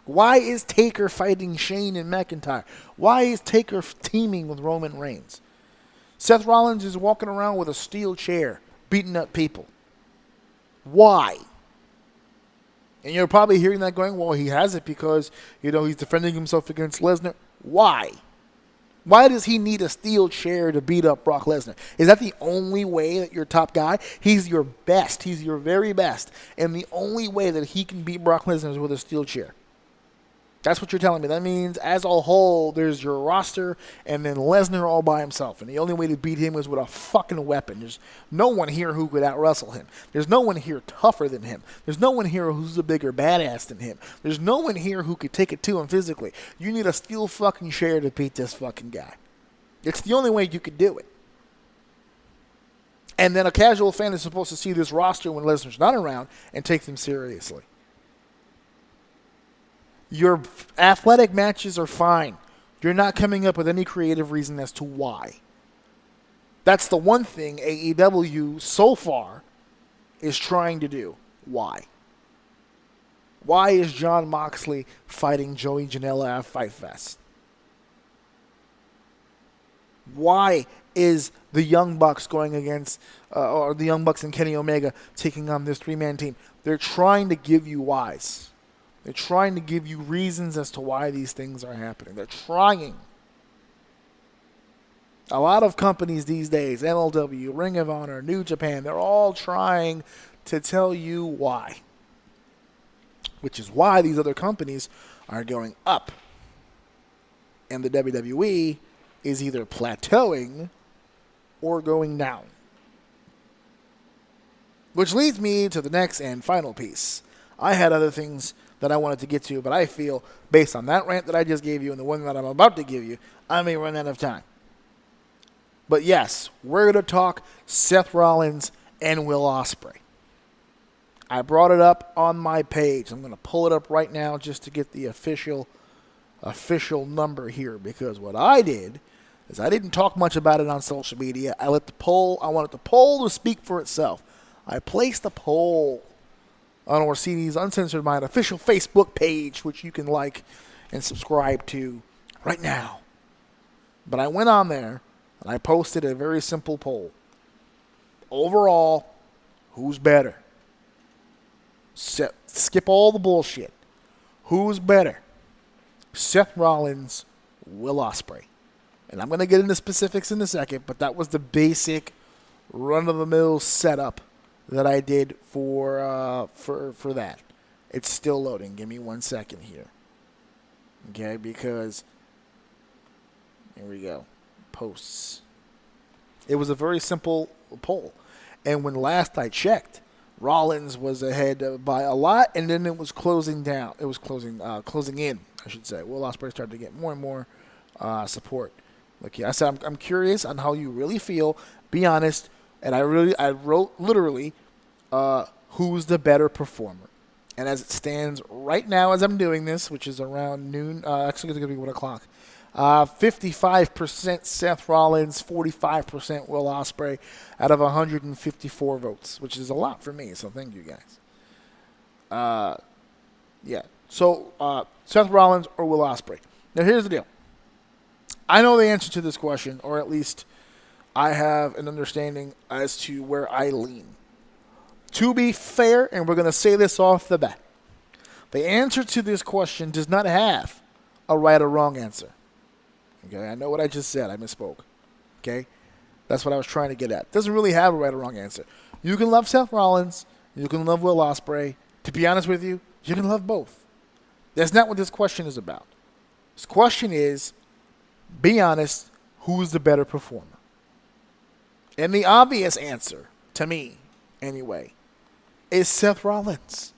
A: Why is Taker fighting Shane and McIntyre? Why is Taker teaming with Roman Reigns? Seth Rollins is walking around with a steel chair, beating up people. Why? And you're probably hearing that going, well, he has it because, he's defending himself against Lesnar. Why? Why does he need a steel chair to beat up Brock Lesnar? Is that the only way that you're top guy? He's your best. He's your very best. And the only way that he can beat Brock Lesnar is with a steel chair. That's what you're telling me. That means, as a whole, there's your roster, and then Lesnar all by himself. And the only way to beat him is with a fucking weapon. There's no one here who could out-wrestle him. There's no one here tougher than him. There's no one here who's a bigger badass than him. There's no one here who could take it to him physically. You need a steel fucking chair to beat this fucking guy. It's the only way you could do it. And then a casual fan is supposed to see this roster when Lesnar's not around and take them seriously. Your athletic matches are fine. You're not coming up with any creative reason as to why. That's the one thing AEW so far is trying to do. Why? Why is Jon Moxley fighting Joey Janela at Fight Fest? Why is the Young Bucks going against, or the Young Bucks and Kenny Omega taking on this three-man team? They're trying to give you whys. They're trying to give you reasons as to why these things are happening. They're trying. A lot of companies these days, MLW, Ring of Honor, New Japan, they're all trying to tell you why. Which is why these other companies are going up. And the WWE is either plateauing or going down. Which leads me to the next and final piece. I had other things that I wanted to get to, but I feel, based on that rant that I just gave you and the one that I'm about to give you, I may run out of time. But yes, we're going to talk Seth Rollins and Will Ospreay. I brought it up on my page. I'm going to pull it up right now just to get the official number here, because what I did is I didn't talk much about it on social media. I wanted the poll to speak for itself. I placed a poll on Orsini's Uncensored Mind official Facebook page, which you can like and subscribe to right now. But I went on there and I posted a very simple poll. Overall, who's better? Skip all the bullshit. Who's better? Seth Rollins, Will Ospreay. And I'm going to get into specifics in a second, but that was the basic run-of-the-mill setup that I did for that. It's still loading. Give me 1 second here. Okay, because here we go. Posts. It was a very simple poll. And when last I checked, Rollins was ahead by a lot, and then it was closing down. It was closing in, I should say. Will Ospreay started to get more and more support. Look, I said I'm curious on how you really feel. Be honest. And I wrote literally who's the better performer. And as it stands right now, as I'm doing this, which is around noon, actually it's going to be 1 o'clock, 55% Seth Rollins, 45% Will Ospreay out of 154 votes, which is a lot for me, so thank you guys. Yeah. So, Seth Rollins or Will Ospreay? Now, here's the deal. I know the answer to this question, or at least I have an understanding as to where I lean. To be fair, and we're going to say this off the bat, the answer to this question does not have a right or wrong answer. Okay, I know what I just said. I misspoke. Okay, that's what I was trying to get at. It doesn't really have a right or wrong answer. You can love Seth Rollins. You can love Will Ospreay. To be honest with you, you can love both. That's not what this question is about. This question is, be honest, who's the better performer? And the obvious answer, to me anyway, is Seth Rollins.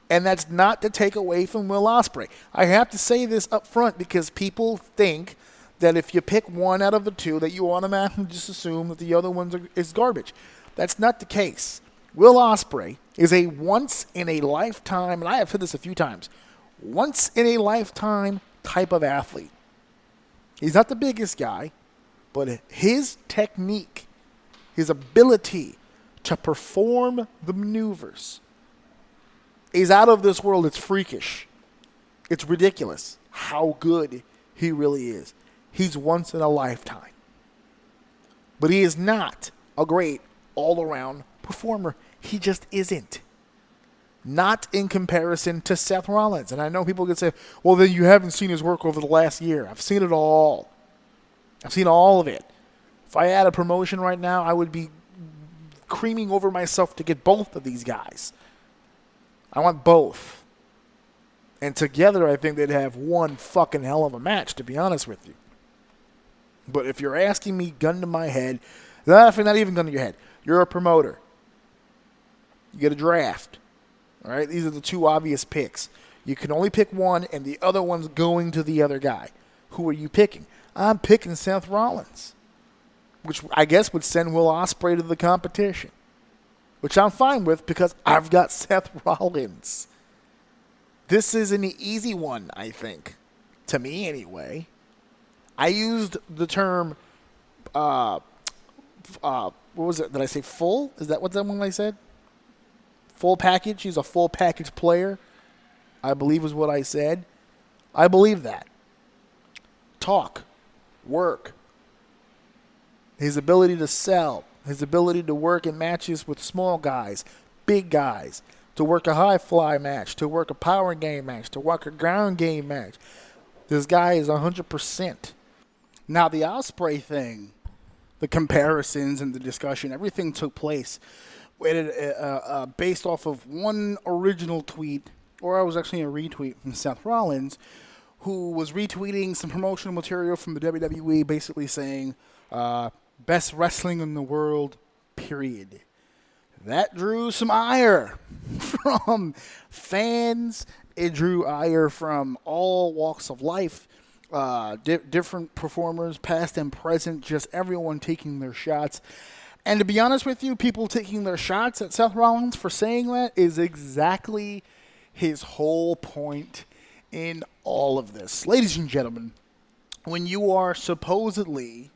A: And that's not to take away from Will Ospreay. I have to say this up front because people think that if you pick one out of the two, that you automatically just assume that the other one is garbage. That's not the case. Will Ospreay is a once-in-a-lifetime, and I have said this a few times, once-in-a-lifetime type of athlete. He's not the biggest guy, but his technique, his ability to perform the maneuvers is out of this world. It's freakish. It's ridiculous how good he really is. He's once in a lifetime. But he is not a great all-around performer. He just isn't. Not in comparison to Seth Rollins. And I know people can say, well, then you haven't seen his work over the last year. I've seen it all. I've seen all of it. If I had a promotion right now, I would be creaming over myself to get both of these guys. I want both. And together, I think they'd have one fucking hell of a match, to be honest with you. But if you're asking me gun to my head, not even gun to your head, you're a promoter. You get a draft. All right? These are the two obvious picks. You can only pick one, and the other one's going to the other guy. Who are you picking? I'm picking Seth Rollins, which I guess would send Will Ospreay to the competition, which I'm fine with because I've got Seth Rollins. This is an easy one, I think, to me anyway. I used the term, what was it? Did I say full? Is that what that one I said? Full package? He's a full package player, I believe is what I said. I believe that. Talk, work, his ability to sell, his ability to work in matches with small guys, big guys, to work a high fly match, to work a power game match, to work a ground game match. This guy is 100%. Now, the Ospreay thing, the comparisons and the discussion, everything took place based off of one original tweet, or I was actually a retweet from Seth Rollins, who was retweeting some promotional material from the WWE, basically saying, best wrestling in the world, period. That drew some ire from fans. It drew ire from all walks of life, different performers, past and present, just everyone taking their shots. And to be honest with you, people taking their shots at Seth Rollins for saying that is exactly his whole point in all of this. Ladies and gentlemen, when you are supposedly,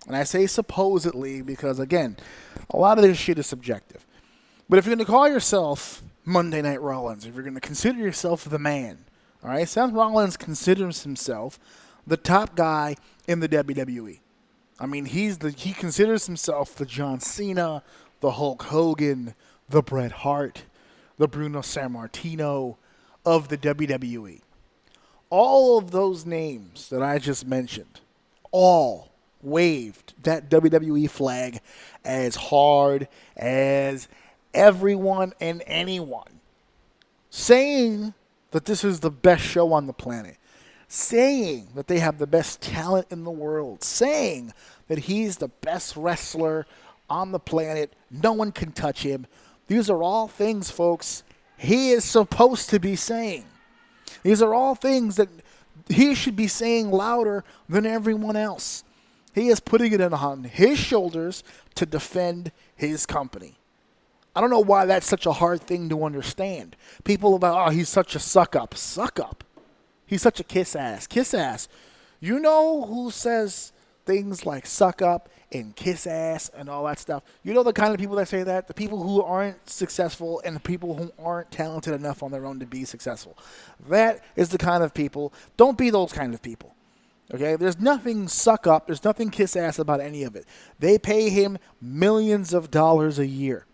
A: and I say supposedly because, again, a lot of this shit is subjective. But if you're going to call yourself Monday Night Rollins, if you're going to consider yourself the man, all right, Seth Rollins considers himself the top guy in the WWE. I mean, he considers himself the John Cena, the Hulk Hogan, the Bret Hart, the Bruno Sammartino of the WWE. All of those names that I just mentioned, all waved that WWE flag as hard as everyone and anyone, saying that this is the best show on the planet, saying that they have the best talent in the world, saying that he's the best wrestler on the planet, no one can touch him. These are all things, folks, he is supposed to be saying. These are all things that he should be saying louder than everyone else. He is putting it on his shoulders to defend his company. I don't know why that's such a hard thing to understand. People about, oh, he's such a suck-up. Suck-up. He's such a kiss-ass. Kiss-ass. You know who says things like suck-up and kiss-ass and all that stuff? You know the kind of people that say that? The people who aren't successful and the people who aren't talented enough on their own to be successful. That is the kind of people. Don't be those kind of people. Okay? There's nothing suck-up. There's nothing kiss-ass about any of it. They pay him millions of dollars a year.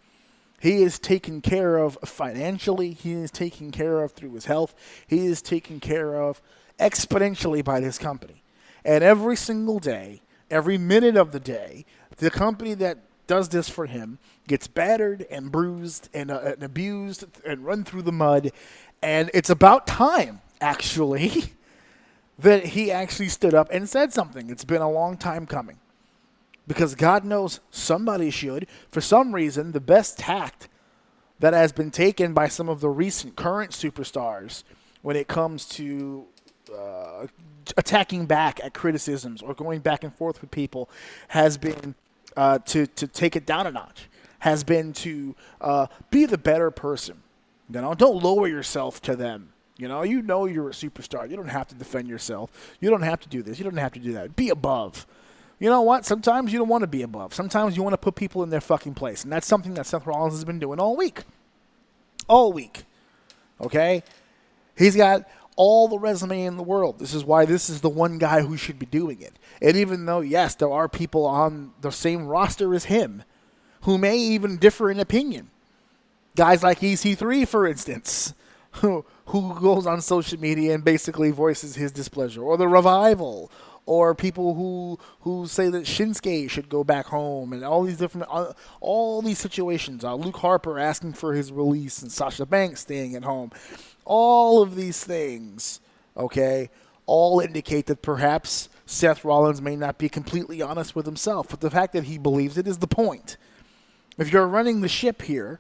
A: He is taken care of financially. He is taken care of through his health. He is taken care of exponentially by this company. And every single day, every minute of the day, the company that does this for him gets battered and bruised and abused and run through the mud. And it's about time, actually, that he actually stood up and said something. It's been a long time coming. Because God knows somebody should. For some reason, the best tact that has been taken by some of the recent current superstars when it comes to attacking back at criticisms or going back and forth with people has been to take it down a notch, has been to be the better person. You know, don't lower yourself to them. You know you're a superstar. You don't have to defend yourself. You don't have to do this. You don't have to do that. Be above. You know what? Sometimes you don't want to be above. Sometimes you want to put people in their fucking place. And that's something that Seth Rollins has been doing all week. All week. Okay? He's got all the resume in the world. This is why this is the one guy who should be doing it. And even though, yes, there are people on the same roster as him who may even differ in opinion. Guys like EC3, for instance, who goes on social media and basically voices his displeasure. Or the Revival. Or people who say that Shinsuke should go back home, and all these different, all these situations. Luke Harper asking for his release, and Sasha Banks staying at home. All of these things, okay, all indicate that perhaps Seth Rollins may not be completely honest with himself. But the fact that he believes it is the point. If you're running the ship here,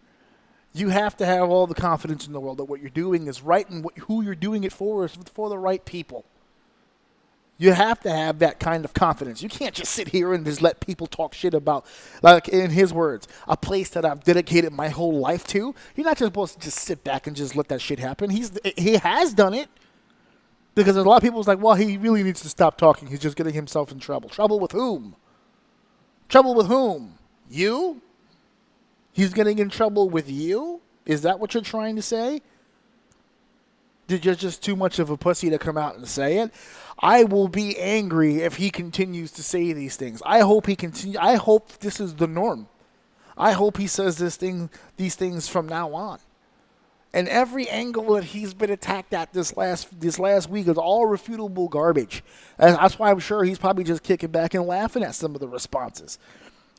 A: you have to have all the confidence in the world that what you're doing is right, and who you're doing it for is for the right people. You have to have that kind of confidence. You can't just sit here and just let people talk shit about, like in his words, a place that I've dedicated my whole life to. You're not just supposed to just sit back and just let that shit happen. He has done it. Because a lot of people's like, well, he really needs to stop talking. He's just getting himself in trouble. Trouble with whom? Trouble with whom? You? He's getting in trouble with you? Is that what you're trying to say? You're just too much of a pussy to come out and say it. I will be angry if he continues to say these things. I hope he continue. I hope this is the norm. I hope he says these things from now on. And every angle that he's been attacked at this last week is all refutable garbage. And that's why I'm sure he's probably just kicking back and laughing at some of the responses.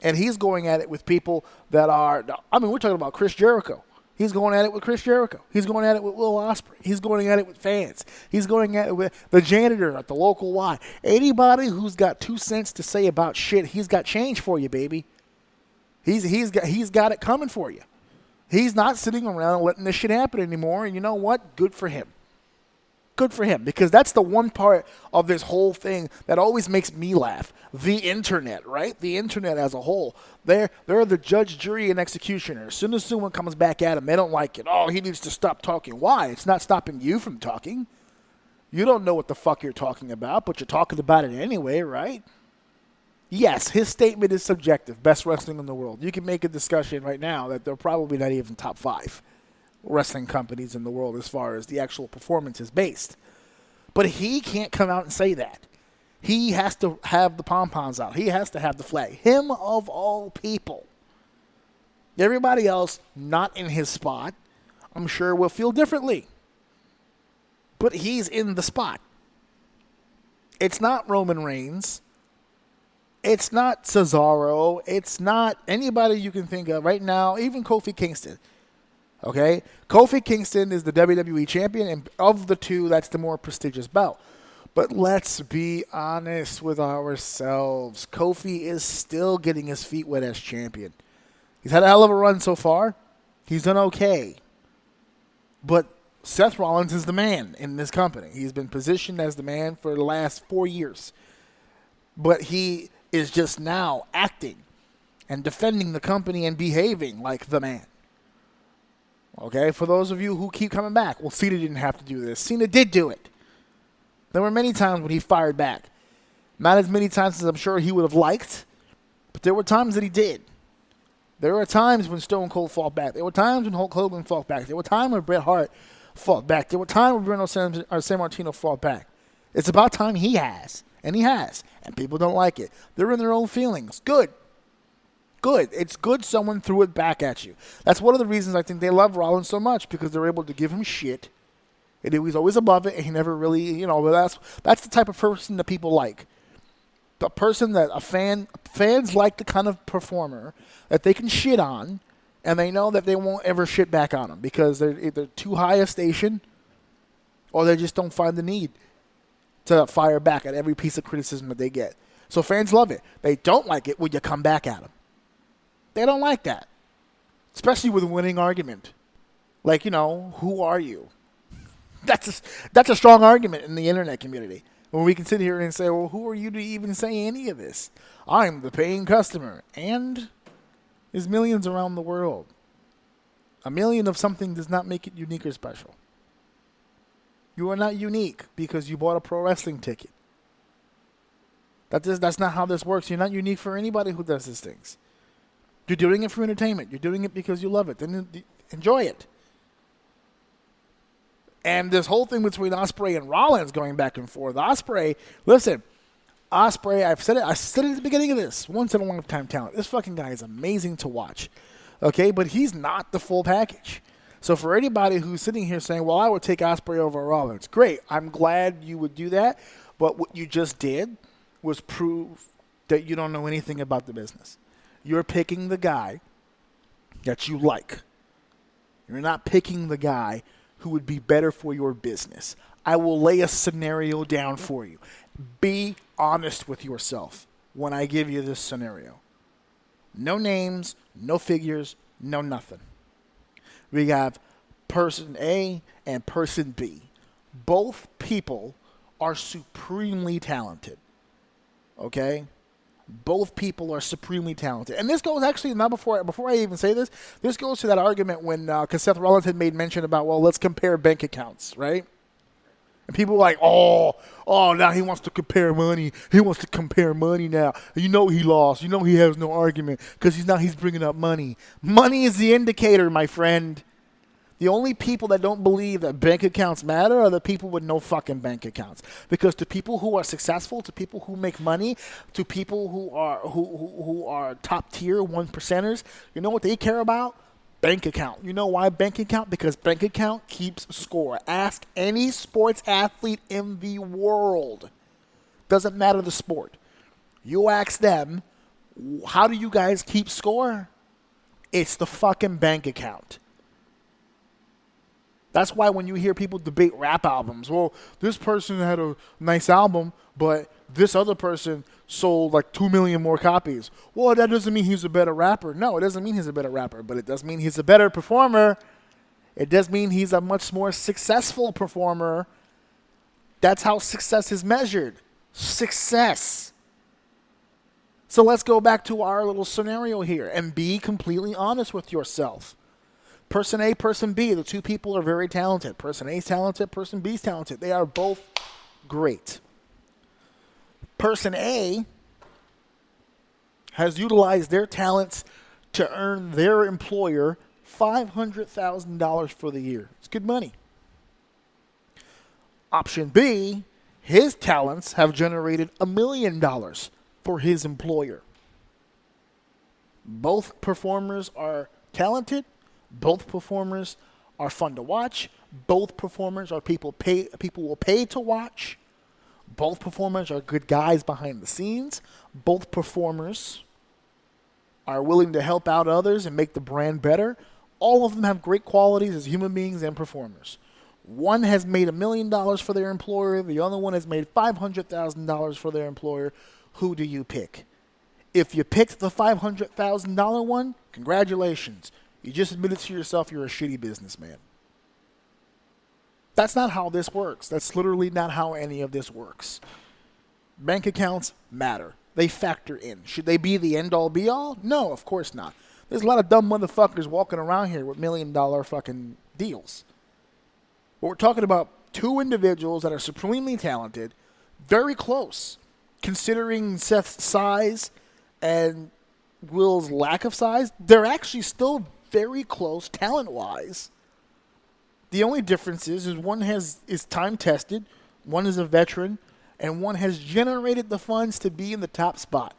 A: And he's going at it with people that are. I mean, we're talking about Chris Jericho. He's going at it with Chris Jericho. He's going at it with Will Ospreay. He's going at it with fans. He's going at it with the janitor at the local Y. Anybody who's got 2 cents to say about shit, he's got change for you, baby. He's got it coming for you. He's not sitting around letting this shit happen anymore. And you know what? Good for him. Good for him, because that's the one part of this whole thing that always makes me laugh. The internet, right? The internet as a whole. They're the judge, jury, and executioner. As soon as someone comes back at him, they don't like it. Oh, he needs to stop talking. Why? It's not stopping you from talking. You don't know what the fuck you're talking about, but you're talking about it anyway, right? Yes, his statement is subjective. Best wrestling in the world. You can make a discussion right now that they're probably not even top 5 wrestling companies in the world as far as the actual performance is based. But he can't come out and say that. He has to have the pom-poms out. He has to have the flag. Him of all people. Everybody else not in his spot, I'm sure will feel differently. But he's in the spot. It's not Roman Reigns. It's not Cesaro. It's not anybody you can think of right now, even Kofi Kingston. Okay? Kofi Kingston is the WWE champion, and of the two, that's the more prestigious belt. But let's be honest with ourselves. Kofi is still getting his feet wet as champion. He's had a hell of a run so far. He's done okay. But Seth Rollins is the man in this company. He's been positioned as the man for the last 4 years. But he is just now acting and defending the company and behaving like the man. Okay, for those of you who keep coming back, well, Cena didn't have to do this. Cena did do it. There were many times when he fired back. Not as many times as I'm sure he would have liked, but there were times that he did. There were times when Stone Cold fought back. There were times when Hulk Hogan fought back. There were times when Bret Hart fought back. There were times when Bruno San Martino fought back. It's about time he has, and he has, and people don't like it. They're in their own feelings. Good. Good. It's good someone threw it back at you. That's one of the reasons I think they love Rollins so much, because they're able to give him shit. And he was always above it, and he never really, but that's the type of person that people like. The person that fans like the kind of performer that they can shit on, and they know that they won't ever shit back on them because they're either too high a station or they just don't find the need to fire back at every piece of criticism that they get. So fans love it. They don't like it when you come back at them. They don't like that, especially with a winning argument. Like, who are you? That's a strong argument in the internet community. When we can sit here and say, well, who are you to even say any of this? I'm the paying customer. And there's millions around the world. A million of something does not make it unique or special. You are not unique because you bought a pro wrestling ticket. That's not how this works. You're not unique for anybody who does these things. You're doing it for entertainment. You're doing it because you love it. Then enjoy it. And this whole thing between Ospreay and Rollins going back and forth. Ospreay, I said it at the beginning of this. Once in a lifetime talent. This fucking guy is amazing to watch. Okay, but he's not the full package. So for anybody who's sitting here saying, well, I would take Ospreay over Rollins. Great. I'm glad you would do that. But what you just did was prove that you don't know anything about the business. You're picking the guy that you like. You're not picking the guy who would be better for your business. I will lay a scenario down for you. Be honest with yourself when I give you this scenario. No names, no figures, no nothing. We have person A and person B. Both people are supremely talented. Okay? Both people are supremely talented. And this goes actually, now before I even say this goes to that argument when, because Seth Rollins had made mention about, well, let's compare bank accounts, right? And people were like, oh, now he wants to compare money. He wants to compare money now. He lost. He has no argument because he's bringing up money. Money is the indicator, my friend. The only people that don't believe that bank accounts matter are the people with no fucking bank accounts. Because to people who are successful, to people who make money, to people who are top tier 1%ers, you know what they care about? Bank account. You know why bank account? Because bank account keeps score. Ask any sports athlete in the world. Doesn't matter the sport. You ask them, how do you guys keep score? It's the fucking bank account. That's why when you hear people debate rap albums, well, this person had a nice album, but this other person sold like 2 million more copies. Well, that doesn't mean he's a better rapper. No, it doesn't mean he's a better rapper, but it does mean he's a better performer. It does mean he's a much more successful performer. That's how success is measured. Success. So let's go back to our little scenario here and be completely honest with yourself. Person A, person B, the two people are very talented. Person A is talented, person B is talented. They are both great. Person A has utilized their talents to earn their employer $500,000 for the year. It's good money. Option B, his talents have generated $1 million for his employer. Both performers are talented. Both performers are fun to watch. Both performers are people will pay to watch. Both performers are good guys behind the scenes. Both performers are willing to help out others and make the brand better. All of them have great qualities as human beings and performers. One has made $1 million for their employer. The other one has made $500,000 for their employer. Who do you pick? If you picked the $500,000 one, congratulations. You just admitted to yourself you're a shitty businessman. That's not how this works. That's literally not how any of this works. Bank accounts matter. They factor in. Should they be the end-all, be-all? No, of course not. There's a lot of dumb motherfuckers walking around here with $1 million fucking deals. But we're talking about two individuals that are supremely talented, very close, considering Seth's size and Will's lack of size. They're actually still very close talent-wise. The only difference is one is time-tested, one is a veteran, and one has generated the funds to be in the top spot.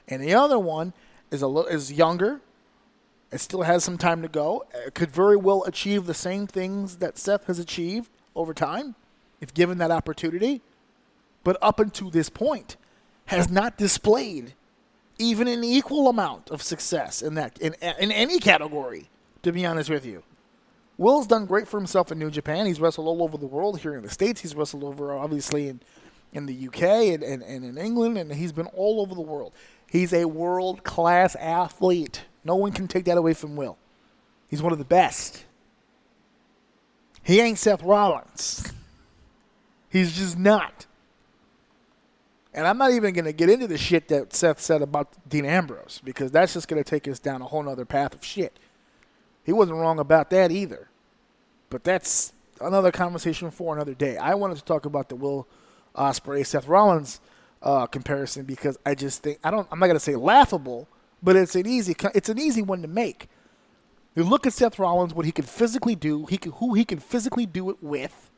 A: And the other one is younger, and still has some time to go. It could very well achieve the same things that Seth has achieved over time, if given that opportunity. But up until this point, has not displayed even an equal amount of success in any category, to be honest with you. Will's done great for himself in New Japan. He's wrestled all over the world. Here in the States, he's wrestled over, obviously, in the UK and in England, and he's been all over the world. He's a world-class athlete. No one can take that away from Will. He's one of the best. He ain't Seth Rollins. He's just not. And I'm not even going to get into the shit that Seth said about Dean Ambrose, because that's just going to take us down a whole other path of shit. He wasn't wrong about that either. But that's another conversation for another day. I wanted to talk about the Will Ospreay Seth Rollins comparison, because I just think I'm not going to say laughable, but it's an easy one to make. You look at Seth Rollins, what he can physically do, who he can physically do it with,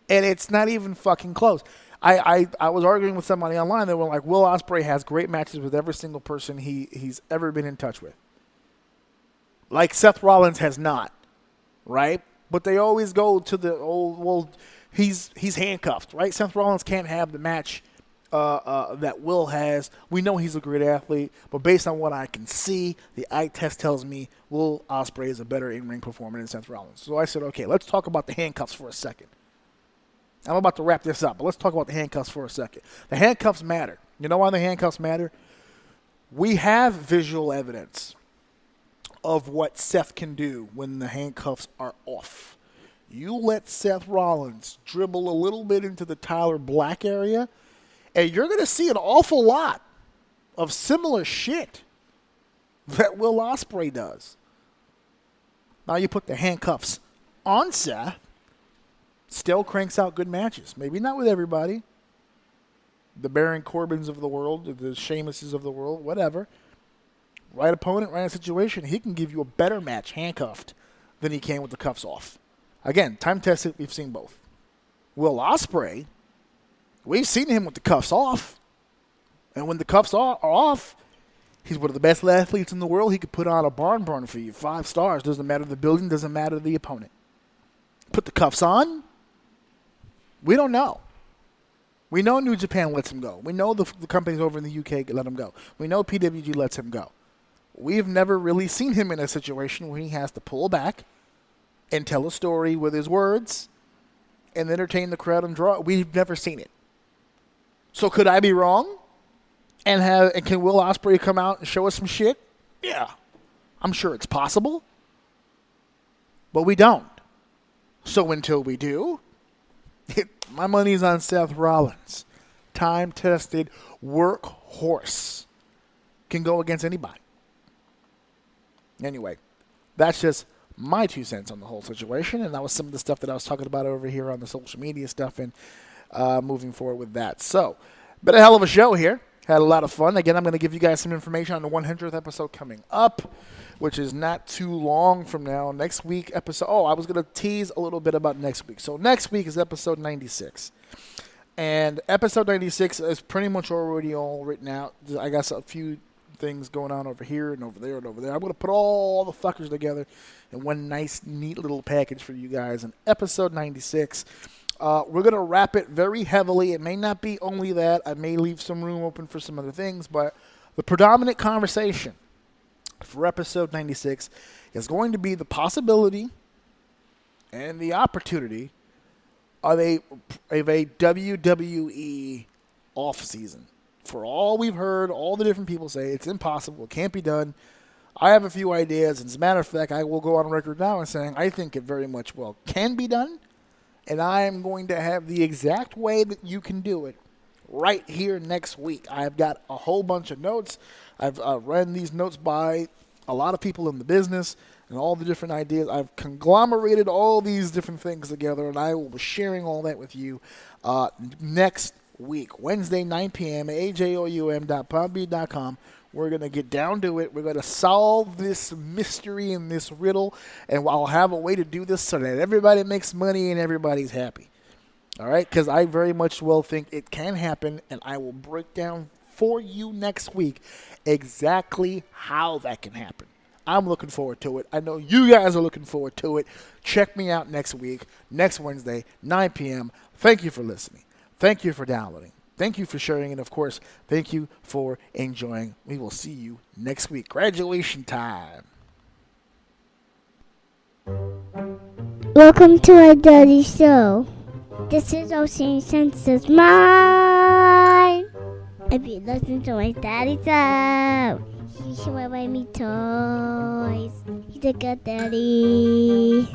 A: and it's not even fucking close. I was arguing with somebody online. They were like, Will Ospreay has great matches with every single person he's ever been in touch with. Like Seth Rollins has not, right? But they always go to the old, well, he's handcuffed, right? Seth Rollins can't have the match that Will has. We know he's a great athlete, but based on what I can see, the eye test tells me Will Ospreay is a better in-ring performer than Seth Rollins. So I said, okay, let's talk about the handcuffs for a second. I'm about to wrap this up, but let's talk about the handcuffs for a second. The handcuffs matter. You know why the handcuffs matter? We have visual evidence of what Seth can do when the handcuffs are off. You let Seth Rollins dribble a little bit into the Tyler Black area, and you're going to see an awful lot of similar shit that Will Ospreay does. Now you put the handcuffs on Seth, still cranks out good matches. Maybe not with everybody. The Baron Corbins of the world, the Sheamuses of the world, whatever. Right opponent, right situation, he can give you a better match handcuffed than he can with the cuffs off. Again, time tested, we've seen both. Will Ospreay, we've seen him with the cuffs off. And when the cuffs are off, he's one of the best athletes in the world. He could put on a barn burner for you. 5 stars. Doesn't matter the building, doesn't matter the opponent. Put the cuffs on, we don't know. We know New Japan lets him go. We know the companies over in the UK let him go. We know PWG lets him go. We've never really seen him in a situation where he has to pull back and tell a story with his words and entertain the crowd and draw. We've never seen it. So could I be wrong? And can Will Ospreay come out and show us some shit? Yeah. I'm sure it's possible. But we don't. So until we do, my money's on Seth Rollins. Time-tested workhorse. Can go against anybody. Anyway, that's just my 2 cents on the whole situation, and that was some of the stuff that I was talking about over here on the social media stuff and moving forward with that. So, been a hell of a show here. Had a lot of fun. Again, I'm going to give you guys some information on the 100th episode coming up, which is not too long from now. Next week episode. Oh, I was going to tease a little bit about next week. So next week is episode 96. And episode 96 is pretty much already all written out. I got a few things going on over here and over there and over there. I'm going to put all the fuckers together in one nice, neat little package for you guys in episode 96 We're going to wrap it very heavily. It may not be only that. I may leave some room open for some other things, but the predominant conversation for episode 96 is going to be the possibility and the opportunity of a WWE off season. For all we've heard, all the different people say it's impossible, it can't be done. I have a few ideas, and as a matter of fact, I will go on record now and saying I think it very much well can be done, and I am going to have the exact way that you can do it right here next week. I've got a whole bunch of notes. I've run these notes by a lot of people in the business and all the different ideas. I've conglomerated all these different things together, and I will be sharing all that with you next week, Wednesday, 9 p.m. at ajoum.podbean.com. We're going to get down to it. We're going to solve this mystery and this riddle, and I'll have a way to do this so that everybody makes money and everybody's happy. All right? Because I very much well think it can happen, and I will break down for you next week exactly how that can happen. I'm looking forward to it. I know you guys are looking forward to it. Check me out next week, next Wednesday, 9 p.m. Thank you for listening. Thank you for downloading. Thank you for sharing. And, of course, thank you for enjoying. We will see you next week. Graduation time.
H: Welcome to our dirty show. This is Uncensored Mine. If you listen to my daddy show, you should buy me toys. He's a good daddy.